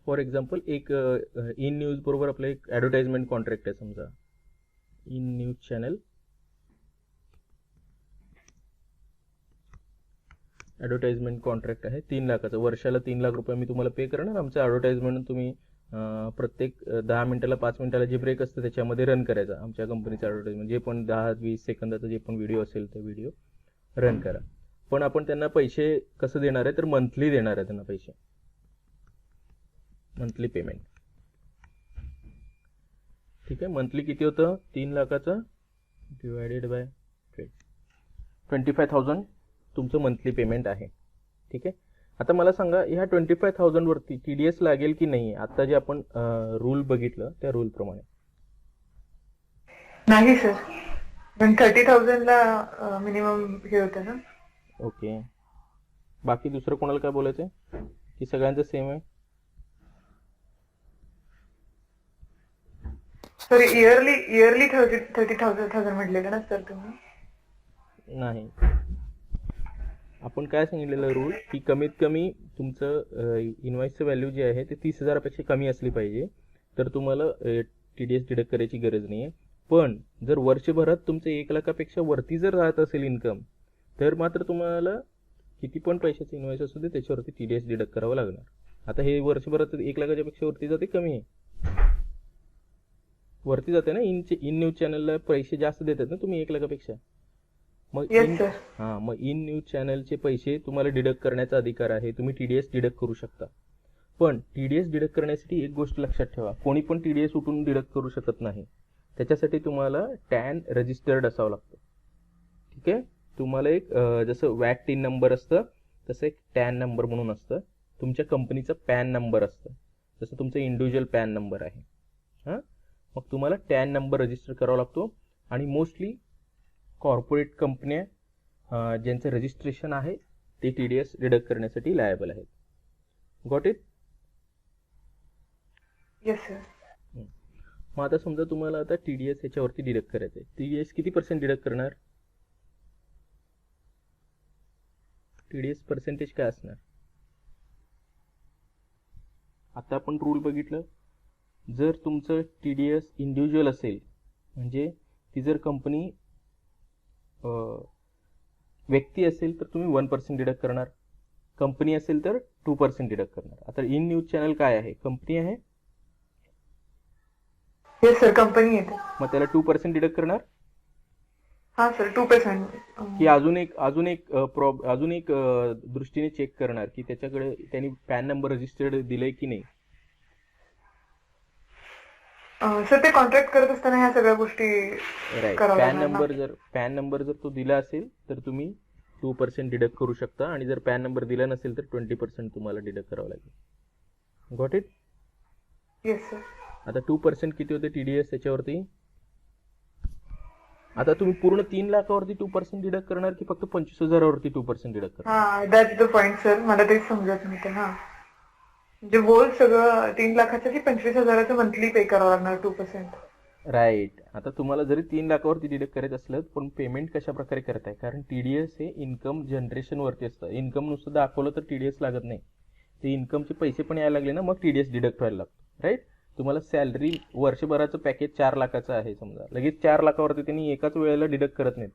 For example एक in news बरोबर आपलं एक ॲडव्हर्टाइजमेंट कॉन्ट्रॅक्ट आहे समजा, in news channel advertisement contract आहे 3 लाखाचं, वर्षाला 3 लाख रुपये मी तुम्हाला पे करणार. आमचं ॲडव्हर्टाइजमेंट तुम्ही प्रत्येक 10 मिनिटाला 5 मिनिटाला जे ब्रेक असतं त्याच्यामध्ये रन करायचा. आमच्या कंपनीचं ॲडव्हर्टाइजमेंट जे पण 10-20 सेकंदाचा जे पण व्हिडिओ असेल ते व्हिडिओ रन करा. पण आपण त्यांना पैसे कसं देणार आहे तर मंथली देणार आहे त्यांना पैसे, मंथली पेमेंट. ठीक आहे, मंथली किती होतं 3 लाखाचं डिवायडेड बाय 25,000 तुमचं मंथली पेमेंट आहे. ठीक आहे, आता मला सांगा ह्या 25,000 वरती TDS लागेल की नाही. आता जे आपण रूल बघितलं त्या रूल प्रमाणे नाही सर, पण 30,000 ला मिनिमम हे होतं ना. ओके, बाकी दुसरं कोणाला काय बोलायचं की सगळ्यांचं सेम आहे. सॉरी, इयरली 30,000 म्हटलेलं ना सर तुम्ही. नाही, आपण काय सांगितलेलं रूल की कमीत कमी तुमचं इनवॉइसचं व्हॅल्यू जे आहे ते 30,000पेक्षा कमी असली पाहिजे, तर तुम्हाला TDS डिडक्ट करायची गरज नाही आहे. पण जर वर्षभरात तुमचं 1 लाखापेक्षा वरती जर राहत असेल इन्कम, तर मात्र तुम्हाला किती पण पैशाचं इनवॉइस असू दे त्याच्यावरती TDS डिडक्ट करावं लागणार. आता हे वर्षभरात 1 लाखाच्या पेक्षा वरती जाते, कमी आहे वरती जाते ना. इन न्यूज चॅनलला पैसे जास्त देतात ना तुम्ही 1 लाखापेक्षा. मग मग इन न्यूज चॅनलचे पैसे तुम्हाला डिडक्ट करण्याचा अधिकार आहे, तुम्ही TDS डिडक्ट करू शकता. पण TDS डिडक्ट करण्यासाठी एक गोष्ट लक्षात ठेवा, कोणी पण TDS उठून डिडक्ट करू शकत नाही. त्याच्यासाठी तुम्हाला टॅन रजिस्टर्ड असावं लागतं. ठीक आहे, तुम्हाला एक जसं वॅट टीन नंबर असतं तसं एक टॅन नंबर म्हणून असतं. तुमच्या कंपनीचा पॅन नंबर असतं, जसं तुमचा इंडिव्हिज्युअल पॅन नंबर आहे. हां, मग तुम्हाला टॅन नंबर रजिस्टर करावा लागतो. आणि मोस्टली कॉर्पोरेट कंपन्या ज्यांचं रजिस्ट्रेशन आहे ते TDS डिडक्ट करण्यासाठी लायबल आहेत. Got it? Yes sir. मग आता समजा तुम्हाला आता TDS याच्यावरती डिडक्ट करायचं आहे, TDS किती % डिडक्ट करणार? TDS पर्सेंटेज काय असणार? आता आपण रूल बघितलं, जर तुमचं TDS इंडिव्हिज्युअल असेल म्हणजे ती जर कंपनी व्यक्ती असेल तर तुम्ही 1% डिडक्ट करणार, कंपनी असेल तर 2% डिडक्ट करणार. आता इन न्यूज चॅनल काय आहे, कंपनी आहे. येस सर, कंपनी येते. मग त्याला 2% डिडक्ट करणार. हा सर, 2%. की अजून एक दृष्टीने चेक करणार की त्याच्याकडे त्यांनी पॅन नंबर रजिस्टर्ड दिलंय की नाही. सर ते कॉन्ट्रॅक्ट करत असताना ह्या सगळ्या गोष्टी राईट, पॅन नंबर जर तो दिला असेल तर तुम्ही 2% डिडक्ट करू शकता, आणि जर पॅन नंबर दिला नसेल तर 20% तुम्हाला डिडक्ट करावं लागेल. Got it? Yes sir. आता 2% किती होते TDS त्याच्यावरती? आता तुम्ही पूर्ण 3 लाखावरती 2% डिडक्ट करणार की फक्त 25,000वरती 2% डिडक्ट करणार? हा, दॅट्स द पॉइंट सर, मला तेच समजत नव्हतं. हा, म्हणजे होल सगळं 3 लाखाचं की 25,000चं मंथली पे करावं लागणार 2%? राईट. आता तुम्हाला जरी 3 लाखावरती डिडक्ट करायचं असलं पण पेमेंट कशा प्रकारे करताय, कारण TDS हे इन्कम जनरेशन वरती असतं. इन्कम नुसतं दाखवलं तर TDS लागत नाही, ते इन्कमचे पैसे पण यायला लागले ना मग TDS डिडक्ट व्हायला लागतो. राईट, तुम्हाला सॅलरी वर्षभराचं पॅकेज 4 लाखाचं आहे समजा, लगेच 4 लाखावरती त्यांनी एकाच वेळेला डिडक्ट करत नाहीत.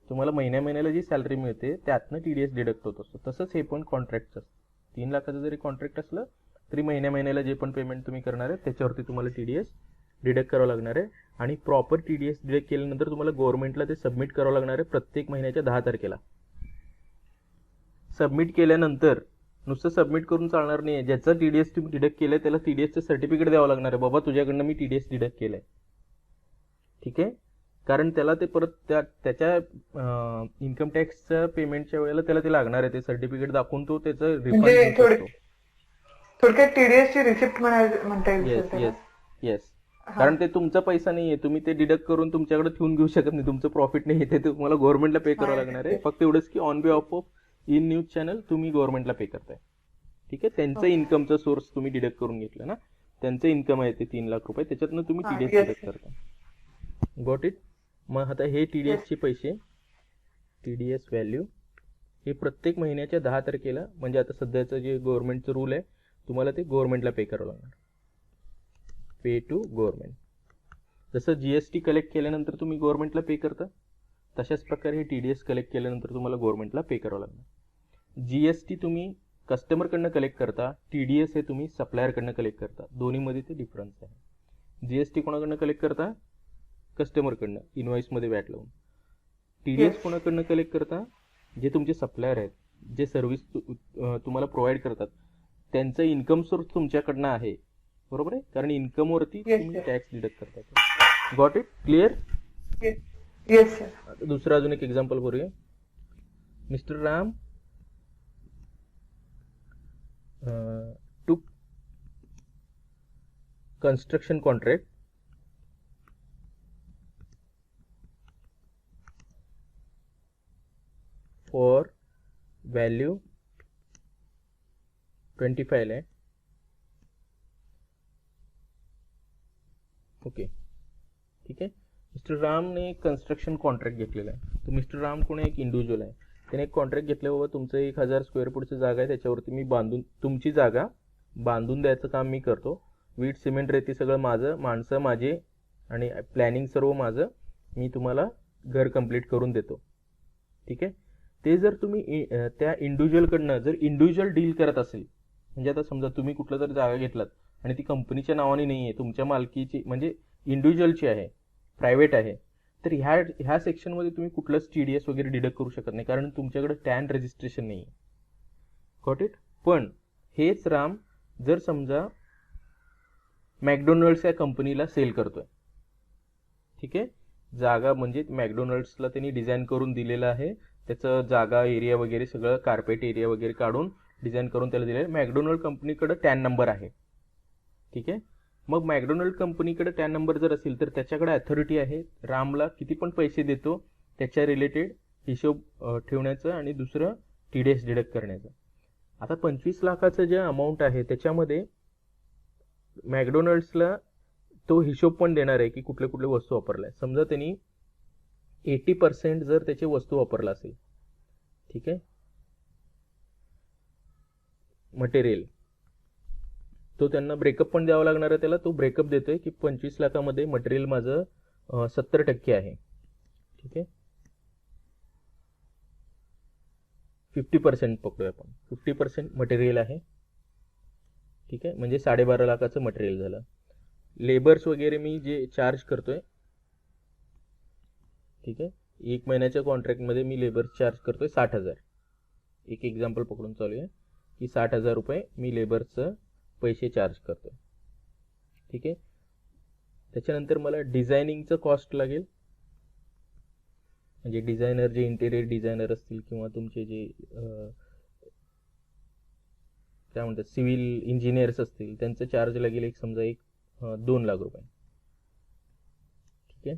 तुम्हाला महिन्याला जी सॅलरी मिळते त्यातनं TDS डिडक्ट होत असतो. तसंच हे पण कॉन्ट्रॅक्टचं असतं. 3 लाखाचं जरी कॉन्ट्रॅक्ट असलं तरी महिन्याला जे पण पेमेंट तुम्ही करणार आहे त्याच्यावरती तुम्हाला TDS डिडक्ट करावं लागणार आहे. आणि प्रॉपर TDS डिडक्ट केल्यानंतर तुम्हाला गव्हर्नमेंटला ते सबमिट करावं लागणार आहे प्रत्येक महिन्याच्या 10 तारखेला. सबमिट केल्यानंतर नुसतं सबमिट करून चालणार नाही, ज्याचा TDS तुम्ही डिडक्ट केलंय त्याला TDSचं सर्टिफिकेट द्यावं लागणार आहे, बाबा तुझ्याकडनं मी TDS डिडक्ट केलंय. ठीक आहे, कारण त्याला ते परत त्याच्या इन्कम टॅक्सच्या पेमेंटच्या वेळेला त्याला ते लागणार आहे, ते सर्टिफिकेट दाखवून तो त्याचं रिफंड घेऊ शकतो. थोडक्यात TDS ची रिसिप्ट म्हणता येईल. येस, कारण ते तुमचा पैसा नाहीये, तुम्ही ते डिडक्ट करून तुमच्याकडे ठेवून घेऊ शकत नाही, तुमचं प्रॉफिट नाही, ते तुम्हाला गव्हर्नमेंटला पे करावं लागणार आहे. फक्त एवढंच की on behalf of in news channel तुम्ही गव्हर्नमेंटला पे करताय. ठीक आहे, त्यांचं इन्कमचा सोर्स तुम्ही डिडक्ट करून घेतलं ना, त्यांचं इन्कम आहे ते 3 लाख रुपये, त्याच्यातनं तुम्ही TDS डिडक्ट करता. Got it? मग आता हे TDS चे पैसे, TDS व्हॅल्यू हे प्रत्येक महिन्याच्या 10 तारखेला, म्हणजे आता सध्याचं जे गव्हर्नमेंटचं रूल आहे तुम्हाला ते गव्हर्नमेंटला पे करावं लागणार. पे टू गव्हर्नमेंट. जसं GST कलेक्ट केल्यानंतर तुम्ही गव्हर्नमेंटला पे करता, तशाच प्रकारे हे TDS कलेक्ट केल्यानंतर तुम्हाला गव्हर्नमेंटला पे करावं लागणार. GST तुम्ही कस्टमरकडनं कलेक्ट करता, TDS हे तुम्ही सप्लायरकडनं कलेक्ट करता. दोन्हीमध्ये ते डिफरन्स आहे. GST कोणाकडनं कलेक्ट करता? कस्टमरकडनं, इनवॉइसमध्ये वॅट लावून. TDS कोणाकडनं कलेक्ट करता? जे तुमचे सप्लायर आहेत, जे सर्व्हिस तुम्हाला प्रोव्हाइड करतात, त्यांचं इन्कम सोर्स तुमच्याकडनं आहे, बरोबर आहे? कारण इन्कमवरती तुम्ही टॅक्स डिडक्ट करता. Got it? Clear? Yes sir. आता दुसरं अजून एक एक्झाम्पल करूया. Mister Ram took construction contract for value 25 lakh. Okay, ठीक आहे. मिस्टर रामने कन्स्ट्रक्शन कॉन्ट्रॅक्ट घेतलेला आहे. तर मिस्टर राम कोण आहे? एक इंडिव्हिज्युअल आहे. त्याने एक कॉन्ट्रॅक्ट घेतलं, बाबा तुमचं 1000 स्क्वेअर फूटची जागा आहे, त्याच्यावरती मी तुमची जागा बांधून द्यायचं काम मी करतो. वीट सिमेंट रेती सगळं माझं, माणसं माझे आणि प्लॅनिंग सर्व माझं, मी तुम्हाला घर कंप्लीट करून देतो. ठीक आहे. ते जर तुम्ही त्या इंडिव्हिज्युअलकडनं जर इंडिव्हिज्युअल डील करत असेल, म्हणजे आता समजा तुम्ही कुठलं जर जागा घेतलात आणि ती कंपनीच्या नावाने नाही आहे, तुमच्या मालकीची म्हणजे इंडिव्हिज्युअलची आहे, प्रायव्हेट आहे, तर ह्या सेक्शनमध्ये तुम्ही कुठलंच TDS वगैरे डिडक्ट करू शकत नाही, कारण तुमच्याकडे टॅन रजिस्ट्रेशन नाही आहे. Got it? पण हेच राम जर समजा मॅकडोनल्ड्स या कंपनीला सेल करतोय, ठीक आहे, जागा म्हणजे मॅकडोनल्ड्सला त्यांनी डिझाईन करून दिलेलं आहे, त्याचं जागा एरिया वगैरे सगळं कार्पेट एरिया वगैरे काढून डिझाईन करून त्याला दिलेलं आहे. मॅकडोनल्ड कंपनीकडे टॅन नंबर आहे, ठीक आहे. मग मॅकडोनल्ड कंपनीकडे टॅन नंबर जर असेल तर त्याच्याकडे अथॉरिटी आहे रामला किती पण पैसे देतो त्याच्या रिलेटेड हिशोब ठेवण्याचं आणि दुसरं TDS डिडक्ट करण्याचं. आता 25 लाखाचं जे अमाऊंट आहे त्याच्यामध्ये मॅकडोनल्ड्सला तो हिशोब पण देणार आहे की कुठले कुठले वस्तू वापरल्या. समजा त्यांनी 80% जर त्याची वस्तू वापरला असेल, ठीक आहे, मटेरियल, तो त्यांना ब्रेकअप पण द्यावा लागणार आहे. त्याला तो ब्रेकअप देतोय की 25 लाखामध्ये मटेरियल माझं 70% आहे, ठीक आहे. 50% पकडूया आपण, 50% मटेरियल आहे, ठीक आहे, म्हणजे 12.5 लाखाचं मटेरियल झालं. लेबर्स वगैरे मी जे चार्ज करतोय, ठीक आहे, 1 महिन्याच्या कॉन्ट्रॅक्टमध्ये मी लेबर्स चार्ज करतोय 60,000. एक एक्झाम्पल पकडून चालू आहे की 60,000 रुपये मी लेबरचं पैसे चार्ज करतोय, ठीक आहे. त्याच्यानंतर मला डिझायनिंगचं कॉस्ट लागेल, म्हणजे डिझायनर जे इंटेरियर डिझायनर असतील किंवा तुमचे जे काय म्हणतात सिव्हिल इंजिनियर्स असतील त्यांचं चार्ज लागेल एक समजा 2 लाख रुपये, ठीक आहे.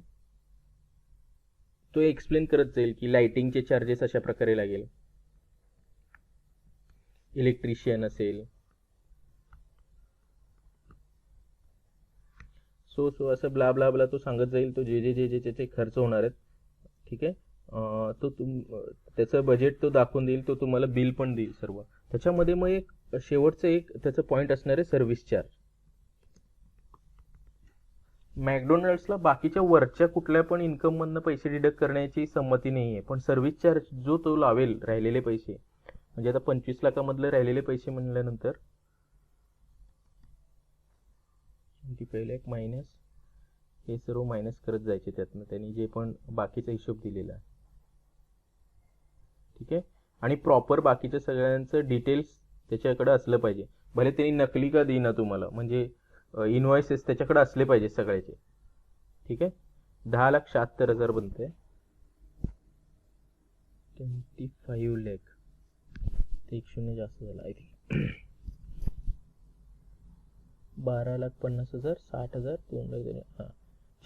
तो एक्सप्लेन करत जाईल की लाइटिंगचे चार्जेस अशा प्रकारे लागेल, इलेक्ट्रिशियन असेल, सो असं ब्ला ब्ला ब्ला तो सांगत जाईल. तो जे त्याचे खर्च होणार आहेत, ठीक आहे, तो त्याचं बजेट तो दाखवून देईल, तो तुम्हाला बिल पण देईल सर्व. त्याच्यामध्ये मग एक शेवटचं एक त्याचं पॉईंट असणार आहे सर्व्हिस चार्ज. मॅकडोनल्ड्सला बाकीच्या वरच्या कुठल्या पण इन्कममधनं पैसे डिडक्ट करण्याची संमती नाही आहे, पण सर्व्हिस चार्ज जो तो लावेल राहिलेले पैसे, म्हणजे आता 25 लाखामधले राहिलेले पैसे म्हणल्यानंतर पहिलं एक मायनस हे सर्व मायनस करत जायचे त्यातनं त्यांनी जे पण बाकीचा हिशोब दिलेला आहे, ठीक आहे. आणि प्रॉपर बाकीच्या सगळ्यांचं डिटेल्स त्याच्याकडे असलं पाहिजे, भले त्यांनी नकली का देईना तुम्हाला, म्हणजे इनवॉइसेस त्याच्याकडे असले पाहिजे सगळ्याचे, ठीक आहे. 10,76,000 बनते, 25 लाख, ते 1 शून्य जास्त झालं आय थिंक. 12,50,000, 60,000, 2,00,000, हां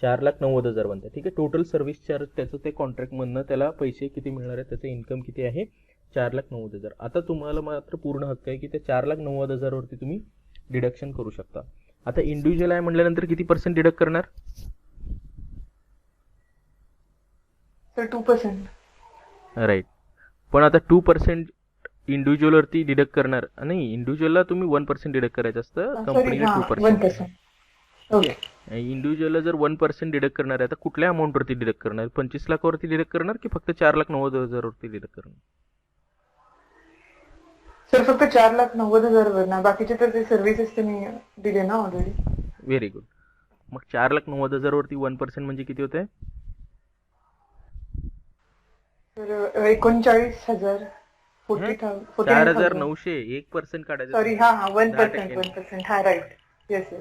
4,90,000 बनते, ठीक आहे. टोटल सर्व्हिस चार्ज त्याचं ते कॉन्ट्रॅक्टमधनं त्याला पैसे किती मिळणार आहे, त्याचं इन्कम किती आहे, 4,90,000. आता तुम्हाला मात्र पूर्ण हक्क आहे की त्या 4,90,000 वरती तुम्ही डिडक्शन करू शकता. आता इंडिव्हिज्युअल आहे म्हटल्यानंतर किती % डिडक्ट करणार? सर 2%. राईट. पण आता 2% इंडिव्हिज्युअल वरती डिडक्ट करणार नाही, इंडिव्हिज्युअलला तुम्ही 1% डिडक्ट करायचं असतं, सॉरी, कंपनीला हा 2%. 1%. ओके. इंडिव्हिज्युअलला जर 1% डिडक्ट करणार आहे तर कुठल्या अमाऊंटवरती डिडक्ट करणार? 25 लाखावरती डिडक्ट करणार की फक्त 4,90,000 वरती डिडक्ट करणार? सर फक्त 4,90,000 ना, बाकीचे तर ते सर्व्हिसेस तुम्ही दिले ना ऑलरेडी. Very good. मग 4,90,000 वरती 1% म्हणजे किती होते? तर 39,000, 49,000. 4,900. 1% काढायचं. सॉरी, हा 10%. 1%. हा, राईट. येस.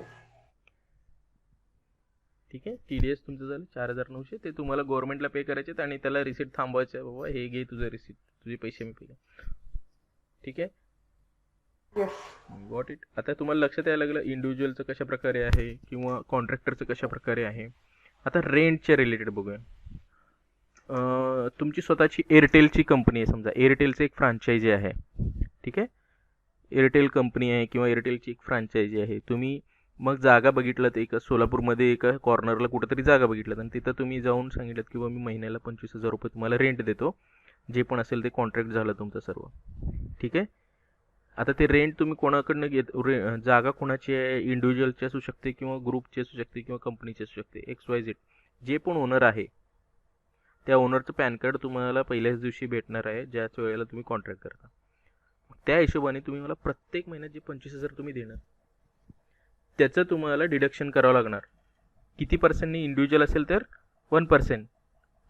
ठीक आहे, TDS तुमचं झालं 4,900. ते तुम्हाला गव्हर्नमेंटला पे करायचे आणि त्याला रिसिट थांबवायचं, बाबा हे घे तुझं रिसिट, तुझे पैसे मी पे. ठीक आहे, येस. Got it. आता तुम्हाला लक्षात यायला लागलं इंडिव्हिज्युअलचं कशा प्रकारे आहे किंवा कॉन्ट्रॅक्टरचं कशा प्रकारे आहे. आता रेंटच्या रिलेटेड बघूया. तुमची स्वतःची एअरटेलची कंपनी आहे समजा, एअरटेलचं एक फ्रँचायझी आहे. ठीक आहे, एअरटेल कंपनी आहे किंवा एअरटेलची एक फ्रँचायझी आहे. तुम्ही मग जागा बघितलं, एका सोलापूरमध्ये एका कॉर्नरला कुठंतरी जागा बघितलं आणि तिथं तुम्ही जाऊन सांगितलं की मी महिन्याला 25,000 रुपये तुम्हाला रेंट देतो, जे पण असेल ते कॉन्ट्रॅक्ट झालं तुमचं सर्व. ठीक आहे, आता ते रेंट तुम्ही कोणाकडनं जागा कोणाची आहे, इंडिव्हिज्युअलची असू शकते किंवा ग्रुपची असू शकते किंवा कंपनीची असू शकते, XYZ. जे पण ओनर आहे त्या ओनरचं पॅन कार्ड तुम्हाला पहिल्याच दिवशी भेटणार आहे ज्याच वेळेला तुम्ही कॉन्ट्रॅक्ट करता. त्या हिशोबाने तुम्ही मला प्रत्येक महिन्यात जे 25,000 तुम्ही देणार त्याचं तुम्हाला डिडक्शन करावं लागणार. किती पर्सेंटनी? इंडिव्हिज्युअल असेल तर 1%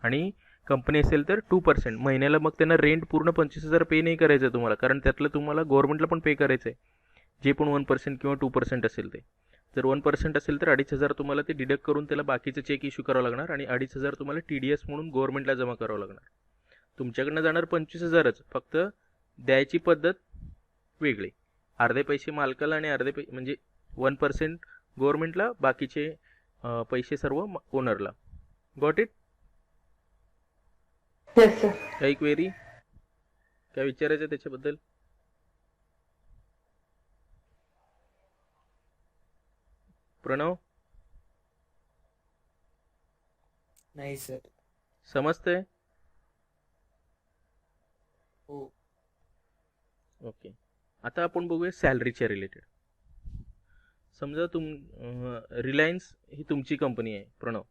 आणि कंपनी असेल तर 2%. महिन्याला मग त्यांना रेंट पूर्ण 25,000 पे नाही करायचं तुम्हाला, कारण त्यातलं तुम्हाला गव्हर्नमेंटला पण पे करायचं आहे, जे पण 1% किंवा 2% असेल ते. जर 1% असेल तर 2,500 तुम्हाला ते डिडक्ट करून त्याला बाकीचं चेक इश्यू करावं लागणार आणि 2,500 तुम्हाला TDS म्हणून गव्हर्नमेंटला जमा करावं लागणार. तुमच्याकडनं जाणार 25,000च, फक्त द्यायची पद्धत वेगळी. अर्धे पैसे मालकाला आणि अर्धे पैसे म्हणजे 1% गव्हर्नमेंटला, बाकीचे पैसे सर्व ओनरला. Got it? Yes sir. काही क्वेरी, काय विचारायचं त्याच्याबद्दल? प्रणव, नाही सर. समजतंय? हो. ओके, आता आपण बघूया सॅलरीच्या रिलेटेड. समजा रिलायन्स ही तुमची कंपनी आहे प्रणव,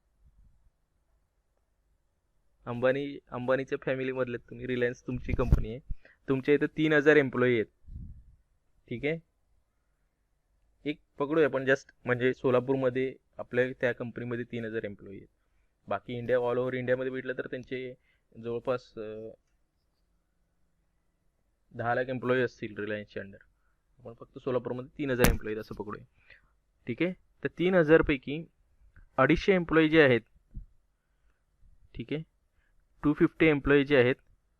अंबानीच्या फॅमिलीमधले तुम्ही, रिलायन्स तुमची कंपनी आहे. तुमच्या इथं 3,000 एम्प्लॉई आहेत. ठीक आहे, एक पकडूया आपण जस्ट, म्हणजे सोलापूरमध्ये आपल्या त्या कंपनीमध्ये 3,000 एम्प्लॉई आहेत. बाकी इंडिया, ऑल ओव्हर इंडियामध्ये भेटलं तर त्यांचे जवळपास 10 लाख एम्प्लॉई असतील रिलायन्सच्या अंडर. आपण फक्त सोलापूरमध्ये 3,000 एम्प्लॉई असं पकडूया. ठीक आहे, तर 3,000 पैकी 250 एम्प्लॉई जे आहेत, ठीक आहे, 250 एम्प्लॉई जे आहेत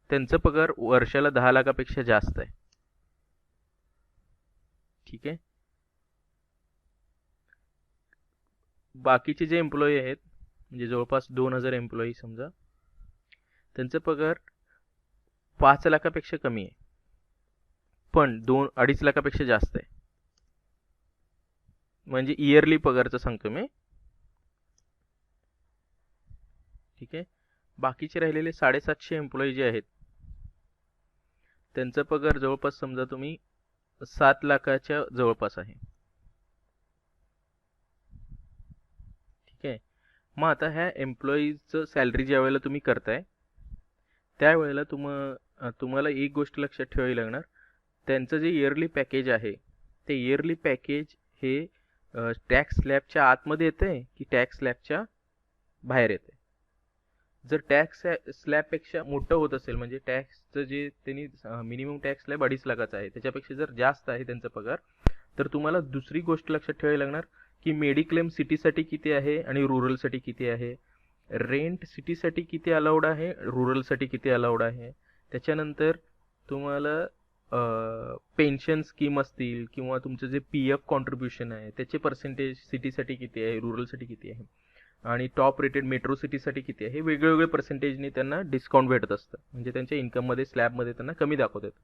त्यांचा पगार वर्षाला 10 लाखापेक्षा जास्त आहे. ठीक आहे, बाकीचे जे एम्प्लॉई आहेत म्हणजे जवळपास 2,000 एम्प्लॉई समजा, त्यांचा पगार 5 लाखापेक्षा कमी आहे पण 2-2.5 लाखापेक्षा जास्त आहे. म्हणजे इयरली पगारचं सांगतो मी. ठीक आहे, बाकीचे राहिलेले 750 एम्प्लॉई जे आहेत त्यांचा पगार जवळपास समजा तुम्ही 7 लाखाच्या जवळपास आहे. ठीक आहे, मग आता ह्या एम्प्लॉईजचं सॅलरी ज्या वेळेला तुम्ही करताय त्यावेळेला तुम्हाला एक गोष्ट लक्षात ठेवावी लागणार, त्यांचं जे इयरली पॅकेज आहे ते इयरली पॅकेज हे टॅक्स स्लॅबच्या आतमध्ये येते की टॅक्स स्लॅबच्या बाहेर येते. जर टॅक्स स्लॅबपेक्षा मोठं होत असेल, म्हणजे टॅक्सचं जे त्यांनी मिनिमम टॅक्स स्लॅब 2.5 लाखाचा आहे त्याच्यापेक्षा जर जास्त आहे त्यांचा पगार, तर तुम्हाला दुसरी गोष्ट लक्षात ठेवावी लागणार की मेडिक्लेम सिटीसाठी किती आहे आणि रुरलसाठी किती आहे, रेंट सिटीसाठी किती अलाउड आहे, रुरलसाठी किती अलाउड आहे. त्याच्यानंतर तुम्हाला पेन्शन स्कीम असतील किंवा तुमचं जे PF कॉन्ट्रीब्युशन आहे त्याचे पर्सेंटेज सिटीसाठी किती आहे, रुरलसाठी किती आहे आणि टॉप रेटेड मेट्रो सिटीसाठी किती आहे, हे वेगवेगळे पर्सेंटेजने त्यांना डिस्काउंट भेटत असतं. म्हणजे त्यांच्या इन्कममध्ये स्लॅबमध्ये त्यांना कमी दाखवत येतं.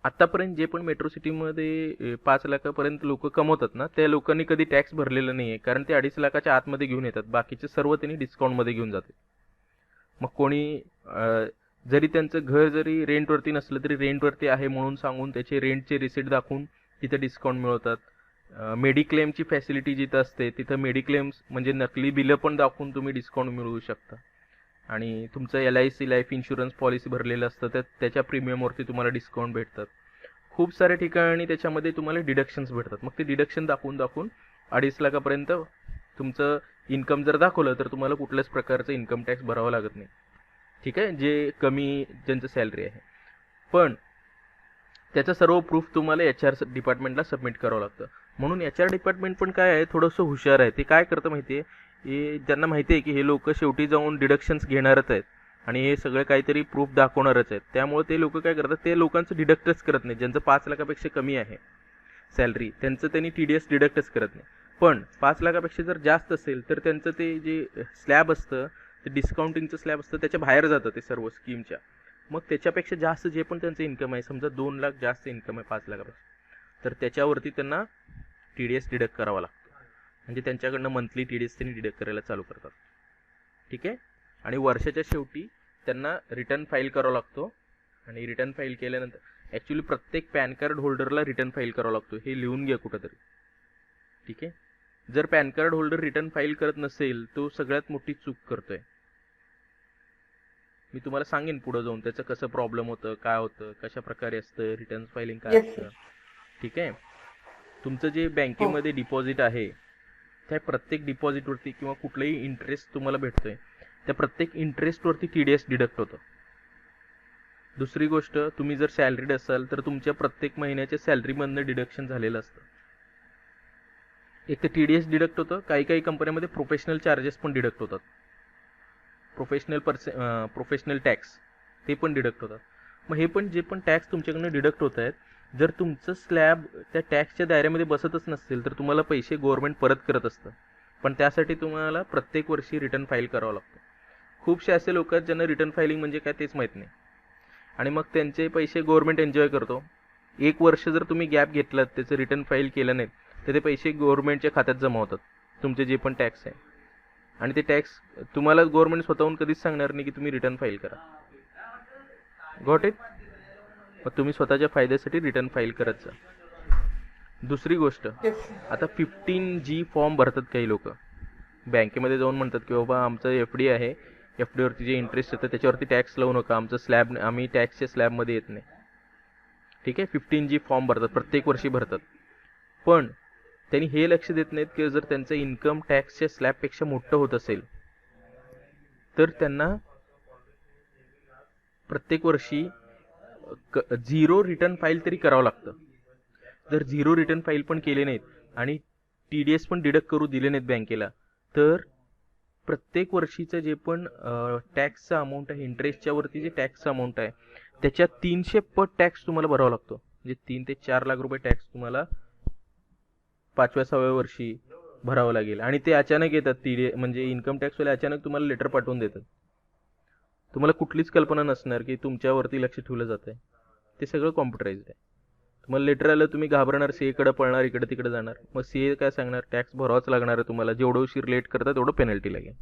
आत्तापर्यंत जे पण मेट्रो सिटीमध्ये 5 लाखापर्यंत लोक कमवतात ना, त्या लोकांनी कधी टॅक्स भरलेला नाही आहे, कारण ते 2.5 लाखाच्या आतमध्ये घेऊन येतात, बाकीचे सर्व त्यांनी डिस्काउंटमध्ये घेऊन जाते. मग कोणी जरी त्यांचं घर जरी रेंटवरती नसलं तरी रेंटवरती आहे म्हणून सांगून त्याचे रेंटचे रिसिट दाखवून तिथं डिस्काउंट मिळवतात. मेडिक्लेमची फॅसिलिटी जिथं असते तिथं मेडिक्लेम्स म्हणजे नकली बिलं पण दाखवून तुम्ही डिस्काउंट मिळवू शकता. आणि तुमचं LIC लाईफ इन्शुरन्स पॉलिसी भरलेलं असतं तर त्याच्या प्रीमियमवरती तुम्हाला डिस्काउंट भेटतात. खूप साऱ्या ठिकाणी त्याच्यामध्ये तुम्हाला डिडक्शन्स भेटतात. मग ते डिडक्शन दाखवून 2.5 लाखापर्यंत तुमचं इन्कम जर दाखवलं तर तुम्हाला कुठल्याच प्रकारचं इन्कम टॅक्स भरावा लागत नाही. ठीक आहे, जे कमी ज्यांचं सॅलरी आहे. पण त्याचं सर्व प्रूफ तुम्हाला HR डिपार्टमेंटला सबमिट करावं लागतं. म्हणून HR डिपार्टमेंट पण काय आहे, थोडंसं हुशार आहे. ते काय करतं माहिती आहे, हे त्यांना माहिती आहे की हे लोक शेवटी जाऊन डिडक्शन्स घेणारच आहेत आणि हे सगळं काहीतरी प्रूफ दाखवणारच आहेत. त्यामुळे ते लोक काय करतात, ते लोकांचं डिडक्टच करत नाही. ज्यांचं 5 लाखापेक्षा कमी आहे सॅलरी त्यांचं त्यांनी TDS डिडक्टच करत नाही. पण 5 लाखापेक्षा जर जास्त असेल तर त्यांचं ते जे स्लॅब असतं ते डिस्काउंटिंगचं स्लॅब असतं त्याच्या बाहेर जातं ते सर्व स्कीमच्या. मग त्याच्यापेक्षा जास्त जे पण त्यांचं इन्कम आहे, समजा 2 लाख जास्त इन्कम आहे 5 लाखापेक्षा, तर त्याच्यावरती त्यांना TDS डिडक्ट करावा लागतो. म्हणजे त्यांच्याकडनं मंथली TDS त्यांनी डिडक्ट करायला चालू करतात. ठीक आहे. आणि वर्षाच्या शेवटी त्यांना रिटर्न फाईल करावा लागतो. आणि रिटर्न फाईल केल्यानंतर ॲक्च्युली प्रत्येक पॅन कार्ड होल्डरला रिटर्न फाईल करावा लागतो. हे लिहून घ्या कुठंतरी. ठीक आहे. जर pan card holder return file करत नसेल तो सगळ्यात मोठी चूक करतोय. मी तुम्हाला सांगेन पुढे जाऊन त्याचं कसं प्रॉब्लेम होतं, काय होतं, कशा प्रकारे असतं, रिटर्न फायलिंग काय Yes, असतं. ठीक आहे. तुमचं जे बँकेमध्ये डिपॉझिट आहे त्या प्रत्येक डिपॉझिटवरती किंवा कुठलाही इंटरेस्ट तुम्हाला भेटतोय त्या प्रत्येक इंटरेस्टवरती TDS डिडक्ट होतं. दुसरी गोष्ट, तुम्ही जर सॅलरीड असाल तर तुमच्या प्रत्येक महिन्याच्या सॅलरीमधनं डिडक्शन झालेलं असतं. एक तर TDS डिडक्ट होतं, काही कंपन्यांमध्ये प्रोफेशनल चार्जेस पण डिडक्ट होतात. प्रोफेशनल टॅक्स ते पण डिडक्ट होतात. मग हे पण जे पण टॅक्स तुमच्याकडनं डिडक्ट होत आहेत, जर तुमचं स्लॅब त्या टॅक्सच्या दायऱ्यामध्ये बसतच नसेल तर तुम्हाला पैसे गव्हर्नमेंट परत करत असतं. पण त्यासाठी तुम्हाला प्रत्येक वर्षी रिटर्न फाईल करावं लागतं. खूपसे असे लोक आहेत ज्यांना रिटर्न फायलिंग म्हणजे काय तेच माहीत नाही आणि मग त्यांचे पैसे गव्हर्नमेंट एन्जॉय करतो. 1 वर्ष जर तुम्ही गॅप घेतलात त्याचं रिटर्न फाईल केलं नाही तर ते पैसे गव्हर्नमेंटच्या खात्यात जमा होतात, तुमचे जे पण टॅक्स आहे. आणि ते टॅक्स तुम्हाला गव्हर्नमेंट स्वतःहून कधीच सांगणार नाही की तुम्ही रिटर्न फाईल करा. Got it. मग तुम्ही स्वतःच्या फायद्यासाठी रिटर्न फाईल करत जा. दुसरी गोष्ट, Yes. आता 15G फॉर्म भरतात काही लोक बँकेमध्ये जाऊन म्हणतात की बाबा आमचं FD आहे, FD वरती जे इंटरेस्ट येतं त्याच्यावरती टॅक्स लावू नका, आमचं स्लॅब आम्ही टॅक्सच्या स्लॅबमध्ये येत नाही. ठीक आहे. 15G फॉर्म भरतात, प्रत्येक वर्षी भरतात. पण त्यांनी हे लक्ष देत नाहीत की जर त्यांचं इन्कम टॅक्सच्या स्लॅबपेक्षा मोठं होत असेल तर त्यांना प्रत्येक वर्षी 0 रिटर्न फाईल तरी करावं लागतं. जर 0 रिटर्न फाईल पण केले नाहीत आणि TDS पण डिडक्ट करू दिले नाहीत बँकेला तर प्रत्येक वर्षीचं जे पण टॅक्सचं अमाऊंट आहे, इंटरेस्टच्या वरती जे टॅक्सचं अमाऊंट आहे त्याच्या 300 पट टॅक्स तुम्हाला भरावा लागतो. म्हणजे 3 ते 4 लाख रुपये टॅक्स तुम्हाला 5व्या-6व्या वर्षी भरावं लागेल. आणि ते अचानक येतात, म्हणजे इन्कम टॅक्सवाले अचानक तुम्हाला लेटर पाठवून देतात. तुम्हाला कुठलीच कल्पना नसणार की तुमच्यावरती लक्ष ठेवलं जात आहे. ते सगळं कॉम्प्युटराइज्ड आहे. तुम्हाला लेटर आलं, तुम्ही घाबरणार, CA कडे पळणार, इकडे तिकडे जाणार. मग CA काय सांगणार, टॅक्स भरावाच लागणार आहे तुम्हाला, जेवढं उशीर लेट करता तेवढं पेनल्टी लागेल.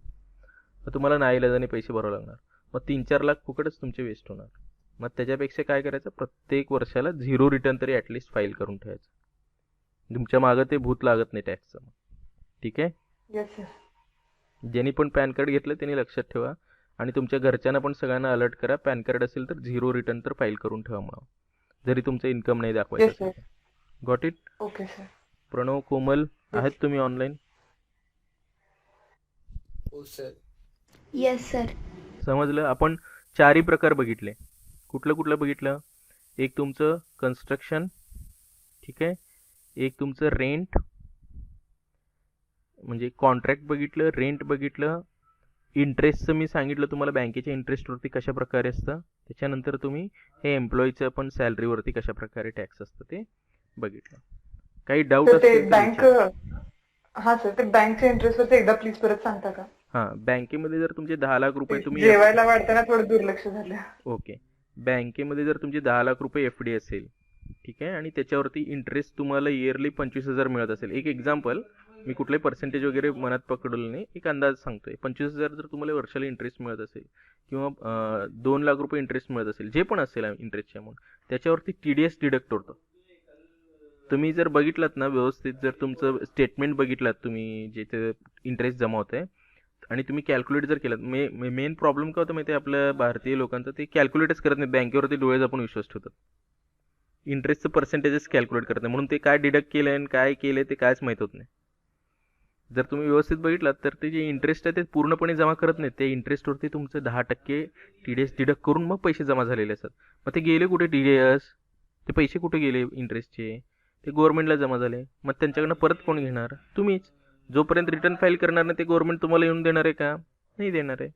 मग तुम्हाला नाईलाजाने पैसे भरावे लागणार. मग 3-4 लाख फुकटच तुमचे वेस्ट होणार. मग त्याच्यापेक्षा काय करायचं, प्रत्येक वर्षाला 0 रिटर्न तरी ॲटलिस्ट फाईल करून ठेवायचं. तुमच्या मागं ते भूत लागत नाही टॅक्सचं. ठीक आहे. Yes, yes. ज्यांनी पण पॅन कार्ड घेतलं त्यांनी लक्षात ठेवा आणि तुमच्या घरच्यांना पण सगळ्यांना अलर्ट करा, पॅन कार्ड असेल तर 0 रिटर्न तर फाईल करून ठेवा म्हणून, जरी तुमचं इन्कम नाही दाखवायचं Yes, असेल. Got it. Okay, sir. Pranav, Komal आहेत तुम्ही ऑनलाईन? हो सर. Yes sir. समजलं. आपण 4ही प्रकार बघितले. कुठलं बघितलं? एक तुमचं कन्स्ट्रक्शन, ठीक आहे, एक तुमचं रेंट म्हणजे कॉन्ट्रॅक्ट बघितलं, रेंट बघितलं, इंटरेस्टचं मी सांगितलं तुम्हाला बँकेच्या इंटरेस्टवरती कशा प्रकारे असतं. त्याच्यानंतर तुम्ही हे एम्प्लॉईचं पण सॅलरीवरती कशा प्रकारे टॅक्स असतं ते बघितलं. काही डाऊट तर ते असतील तर बँक विचारा. हा सर, ते बँकच्या इंटरेस्टवरचं एकदा प्लीज परत सांगता का? हां, बँकेमध्ये जर तुमचे 10 लाख रुपये तुम्ही जेवायला वाढताना थोडं दुर्लक्ष झालं. ओके, बँकेमध्ये जर तुमचे 10 लाख रुपये FD असेल, ठीक आहे, आणि त्याच्यावरती इंटरेस्ट तुम्हाला इयरली 25,000 मिळत असेल. एक एक्झाम्पल, मी कुठलाही पर्सेंटेज वगैरे मनात पकडलं नाही, एक अंदाज सांगतोय. 25,000 जर तुम्हाला वर्षाला इंटरेस्ट मिळत असेल किंवा 2 लाख रुपये इंटरेस्ट मिळत असेल, जे पण असेल इंटरेस्टची अमाऊंट, त्याच्यावरती TDS डिडक्ट होतं. तुम्ही जर बघितलात ना व्यवस्थित, जर तुमचं स्टेटमेंट बघितलात तुम्ही जिथे इंटरेस्ट जमा होत आहे आणि तुम्ही कॅल्क्युलेट जर केलात, मेन प्रॉब्लेम काय होतं माहिती आहे आपल्या भारतीय लोकांचा, ते कॅल्क्युलेटच करत नाही, बँकेवरती डोळे आपण विश्वास ठेवतात, इंटरेस्टचं पर्सेंटेजेस कॅल्क्युलेट करत नाही, म्हणून ते काय डिडक्ट केलं आणि काय केलं ते कायच माहीत होत नाही. जर तुम्ही व्यवस्थित बघितलात तर ते जे इंटरेस्ट आहे ते पूर्णपणे जमा करत नाहीत, ते इंटरेस्टवरती तुमचं 10% TDS डिडक्ट करून मग पैसे जमा झालेले असतात. मग ते गेले कुठे TDS, ते पैसे कुठे गेले इंटरेस्टचे, ते गव्हर्नमेंटला जमा झाले. मग त्यांच्याकडनं परत कोण घेणार? तुम्हीच. जोपर्यंत रिटर्न फाईल करणार नाही ते गव्हर्नमेंट तुम्हाला येऊन देणार आहे का? नाही देणार आहे.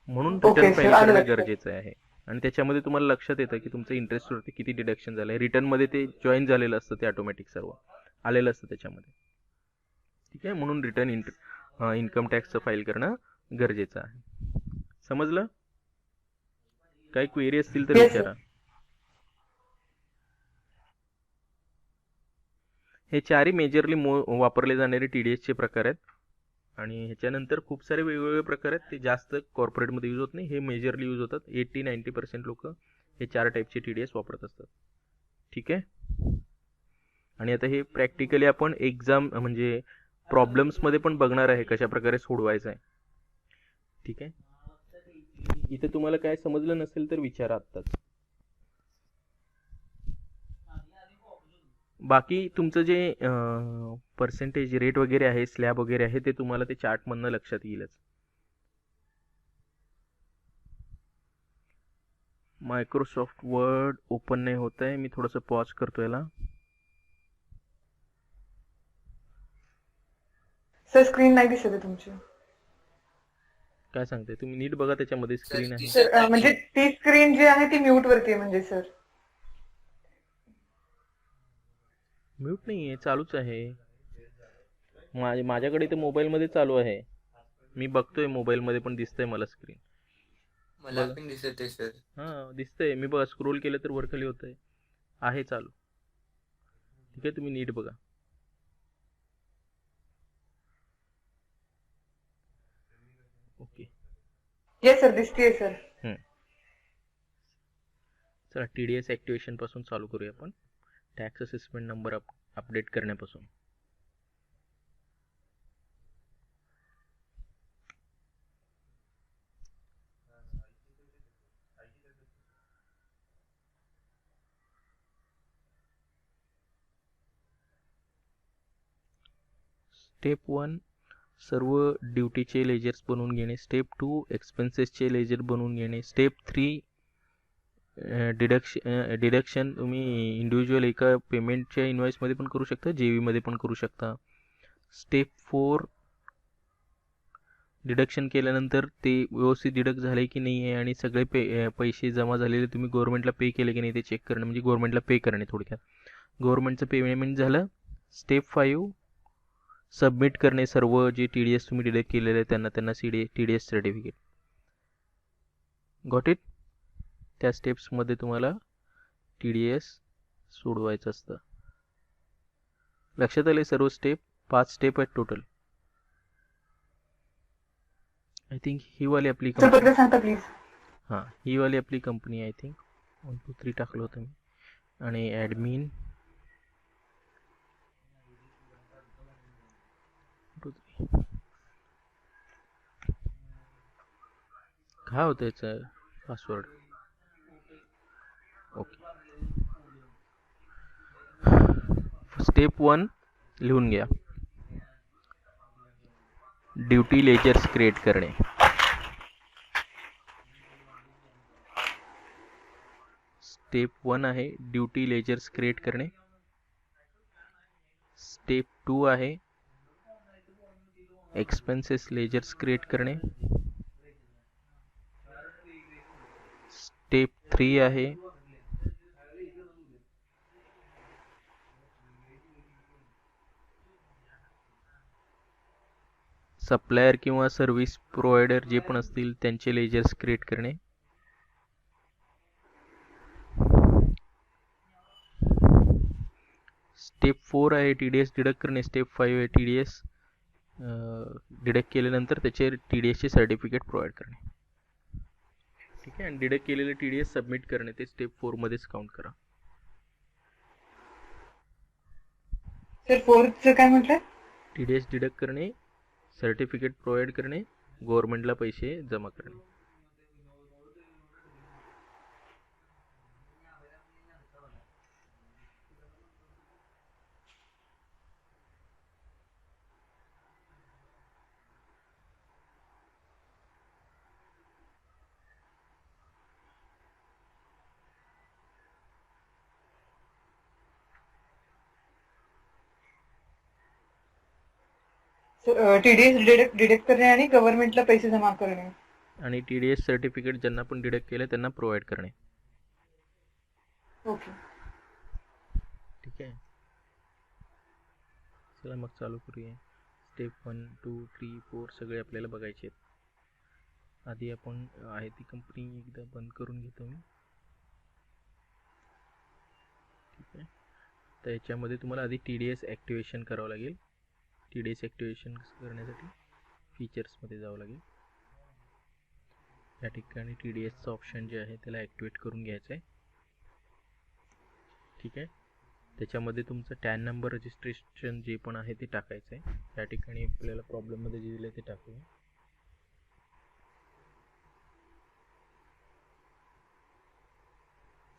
म्हणून Okay, रिटर्न sir. फाईल आलं करणं लक्षात. गरजेचं आहे. आणि त्याच्यामध्ये तुम्हाला लक्षात येतं की तुमचं इंटरेस्टवरती किती डिडक्शन झालं आहे. रिटर्नमध्ये ते जॉईन झालेलं असतं, ते ऑटोमॅटिक सर्व आलेलं असतं त्याच्यामध्ये. ठीक आहे, म्हणून रिटर्न इन्कम टॅक्सचं फाईल करणं गरजेचं आहे. समजलं? काही क्वेरी असतील तर Yes, sir. विचारा. हे चारही मेजरली वापरले जाणारे TDSचे प्रकार आहेत. आणि ह्याच्यानंतर खूप सारे वेगवेगळे प्रकार आहेत, ते जास्त कॉर्पोरेटमध्ये यूज होत नाही, हे मेजरली यूज होतात. 80-90% लोक हे 4 टाईपचे TDS वापरत असतात. ठीक आहे. आणि आता हे प्रॅक्टिकली आपण एक्झाम म्हणजे प्रॉब्लेम्समध्ये पण बघणार आहे कशा प्रकारे सोडवायचं आहे. ठीक आहे. इथे तुम्हाला काय समजलं नसेल तर विचारा आत्ताच. बाकी तुमचं जे पर्सेंटेज रेट वगैरे आहे, स्लॅब वगैरे आहे, ते तुम्हाला ते चार्टमधनं लक्षात येईलच. मायक्रोसॉफ्ट वर्ड ओपन नाही होत आहे, मी थोडंसं पॉज करतो याला. सर स्क्रीन नाही दिसत आहे तुमची. काय सांगते तुम्ही? नीट बघा, त्याच्यामध्ये स्क्रीन आहे. सर म्हणजे ती स्क्रीन जी आहे ती म्यूट वरती आहे म्हणजे सर. म्यूट नाही आहे, चालूच आहे. माझ्याकडे तर मोबाईलमध्ये चालू आहे, मी बघतोय मोबाईलमध्ये पण दिसतंय मला स्क्रीन. मला पण दिसत आहे सर. हां दिसतंय, मी बघा स्क्रोल केलं तर वर खाली होतंय, आहे चालू. ठीक आहे, तुम्ही नीट बघा. ओके. येस सर, दिसतीये सर. चला TDS ॲक्टिवेशन पासून चालू करूया आपण. टॅक्स असेसमेंट नंबर अपडेट करण्यापासून. स्टेप 1 सर्व ड्युटीचे लेजर्स बनवून घेणे. स्टेप 2 एक्सपेन्सेसचे लेजर बनवून घेणे. स्टेप 3 डिडक्शन तुम्ही इंडिव्हिज्युअल एका पेमेंटच्या इन्व्हॉइसमध्ये पण करू शकता, JV पण करू शकता. स्टेप 4 डिडक्शन केल्यानंतर ते व्यवस्थित डिडक्ट झाले की नाही आहे आणि सगळे पैसे जमा झालेले तुम्ही गव्हर्नमेंटला पे केले की नाही ते चेक करणं, म्हणजे गव्हर्नमेंटला पे करणे. थोडक्यात गव्हर्नमेंटचं पेमेंट झालं. स्टेप 5 सबमिट करणे सर्व जे TDS तुम्ही डिडक्ट केलेले आहे त्यांना TDS सर्टिफिकेट. Got it? त्या स्टेप्समध्ये तुम्हाला TDS सोडवायचं असतं. लक्षात आले सर्व स्टेप? 5 स्टेप आहेत टोटल. आय थिंक ही वाली आपली सर कंपनी. पत्र सांगता प्लीज. हां, ही वाली आपली कंपनी आय थिंक 1 2 3 टाकलं होतं मी. आणि ॲडमिन 2 3 काय होतं याचं पासवर्ड? ओके. स्टेप 1 लिहून घ्या. ड्युटी लेजर्स क्रिएट करणे. स्टेप 1 आहे ड्युटी लेजर्स क्रिएट करणे. स्टेप 2 आहे एक्सपेन्सेस लेजर्स क्रिएट करणे. स्टेप 3 आहे सप्लायर किंवा सर्व्हिस प्रोव्हायडर जे पण असतील त्यांचे लेजर्स क्रिएट करणे. स्टेप 4 आहे TDS डिडक्ट करणे. स्टेप 5 आहे TDS डिडक्ट केल्यानंतर त्याचे TDSचे सर्टिफिकेट प्रोव्हाइड करणे. ठीक आहे, आणि डिडक्ट केलेले TDS सबमिट करणे ते स्टेप 4 मध्येच काउंट करा. सर फोर्थचं काय म्हटलं? TDS डिडक्ट करणे, सर्टिफिकेट प्रोव्हाइड करणे, गव्हर्नमेंटला पैसे जमा करणे. TDS डिडक्ट करणे आणि गव्हर्नमेंटला पैसे जमा करणे. आणि TDS सर्टिफिकेट ज्यांना पण डिडक्ट केलं त्यांना प्रोव्हाइड करणे. ओके. ठीक आहे, चला मग चालू करूया. स्टेप 1, 2, 3, 4 सगळे आपल्याला बघायचे आहेत. आधी आपण आहे ती कंपनी एकदा बंद करून घेतो मी. ठीक आहे, तर याच्यामध्ये तुम्हाला आधी TDS ॲक्टिवेशन करावं लागेल. TDS ॲक्टिवेशन करण्यासाठी फीचर्समध्ये जावं लागेल. या ठिकाणी TDSचं ऑप्शन जे आहे त्याला ॲक्टिवेट करून घ्यायचं आहे. ठीक आहे, त्याच्यामध्ये तुमचं टॅन नंबर रजिस्ट्रेशन जे पण आहे ते टाकायचं आहे. या ठिकाणी आपल्याला प्रॉब्लेममध्ये जे दिलं आहे ते टाकूया.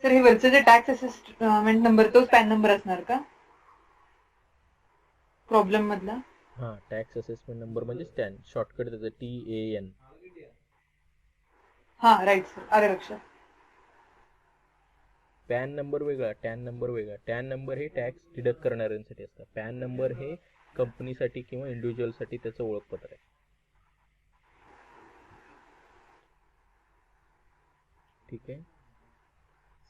सर हे वरचं जे टॅक्स असेसमेंट नंबर तोच पॅन नंबर असणार का प्रॉब्लेम मधला? हां, टॅक्स असेसमेंट नंबर म्हणजे स्टॅन, शॉर्टकट त्याचं TAN. हा राईट सर, आलं लक्षात. पॅन नंबर वेगळा, टॅन नंबर वेगळा. टॅन नंबर हे टॅक्स डिडक्ट करणाऱ्यांसाठी असतात. पॅन नंबर हे कंपनीसाठी किंवा इंडिव्हिज्युअलसाठी त्याचं ओळखपत्र आहे. ठीक आहे,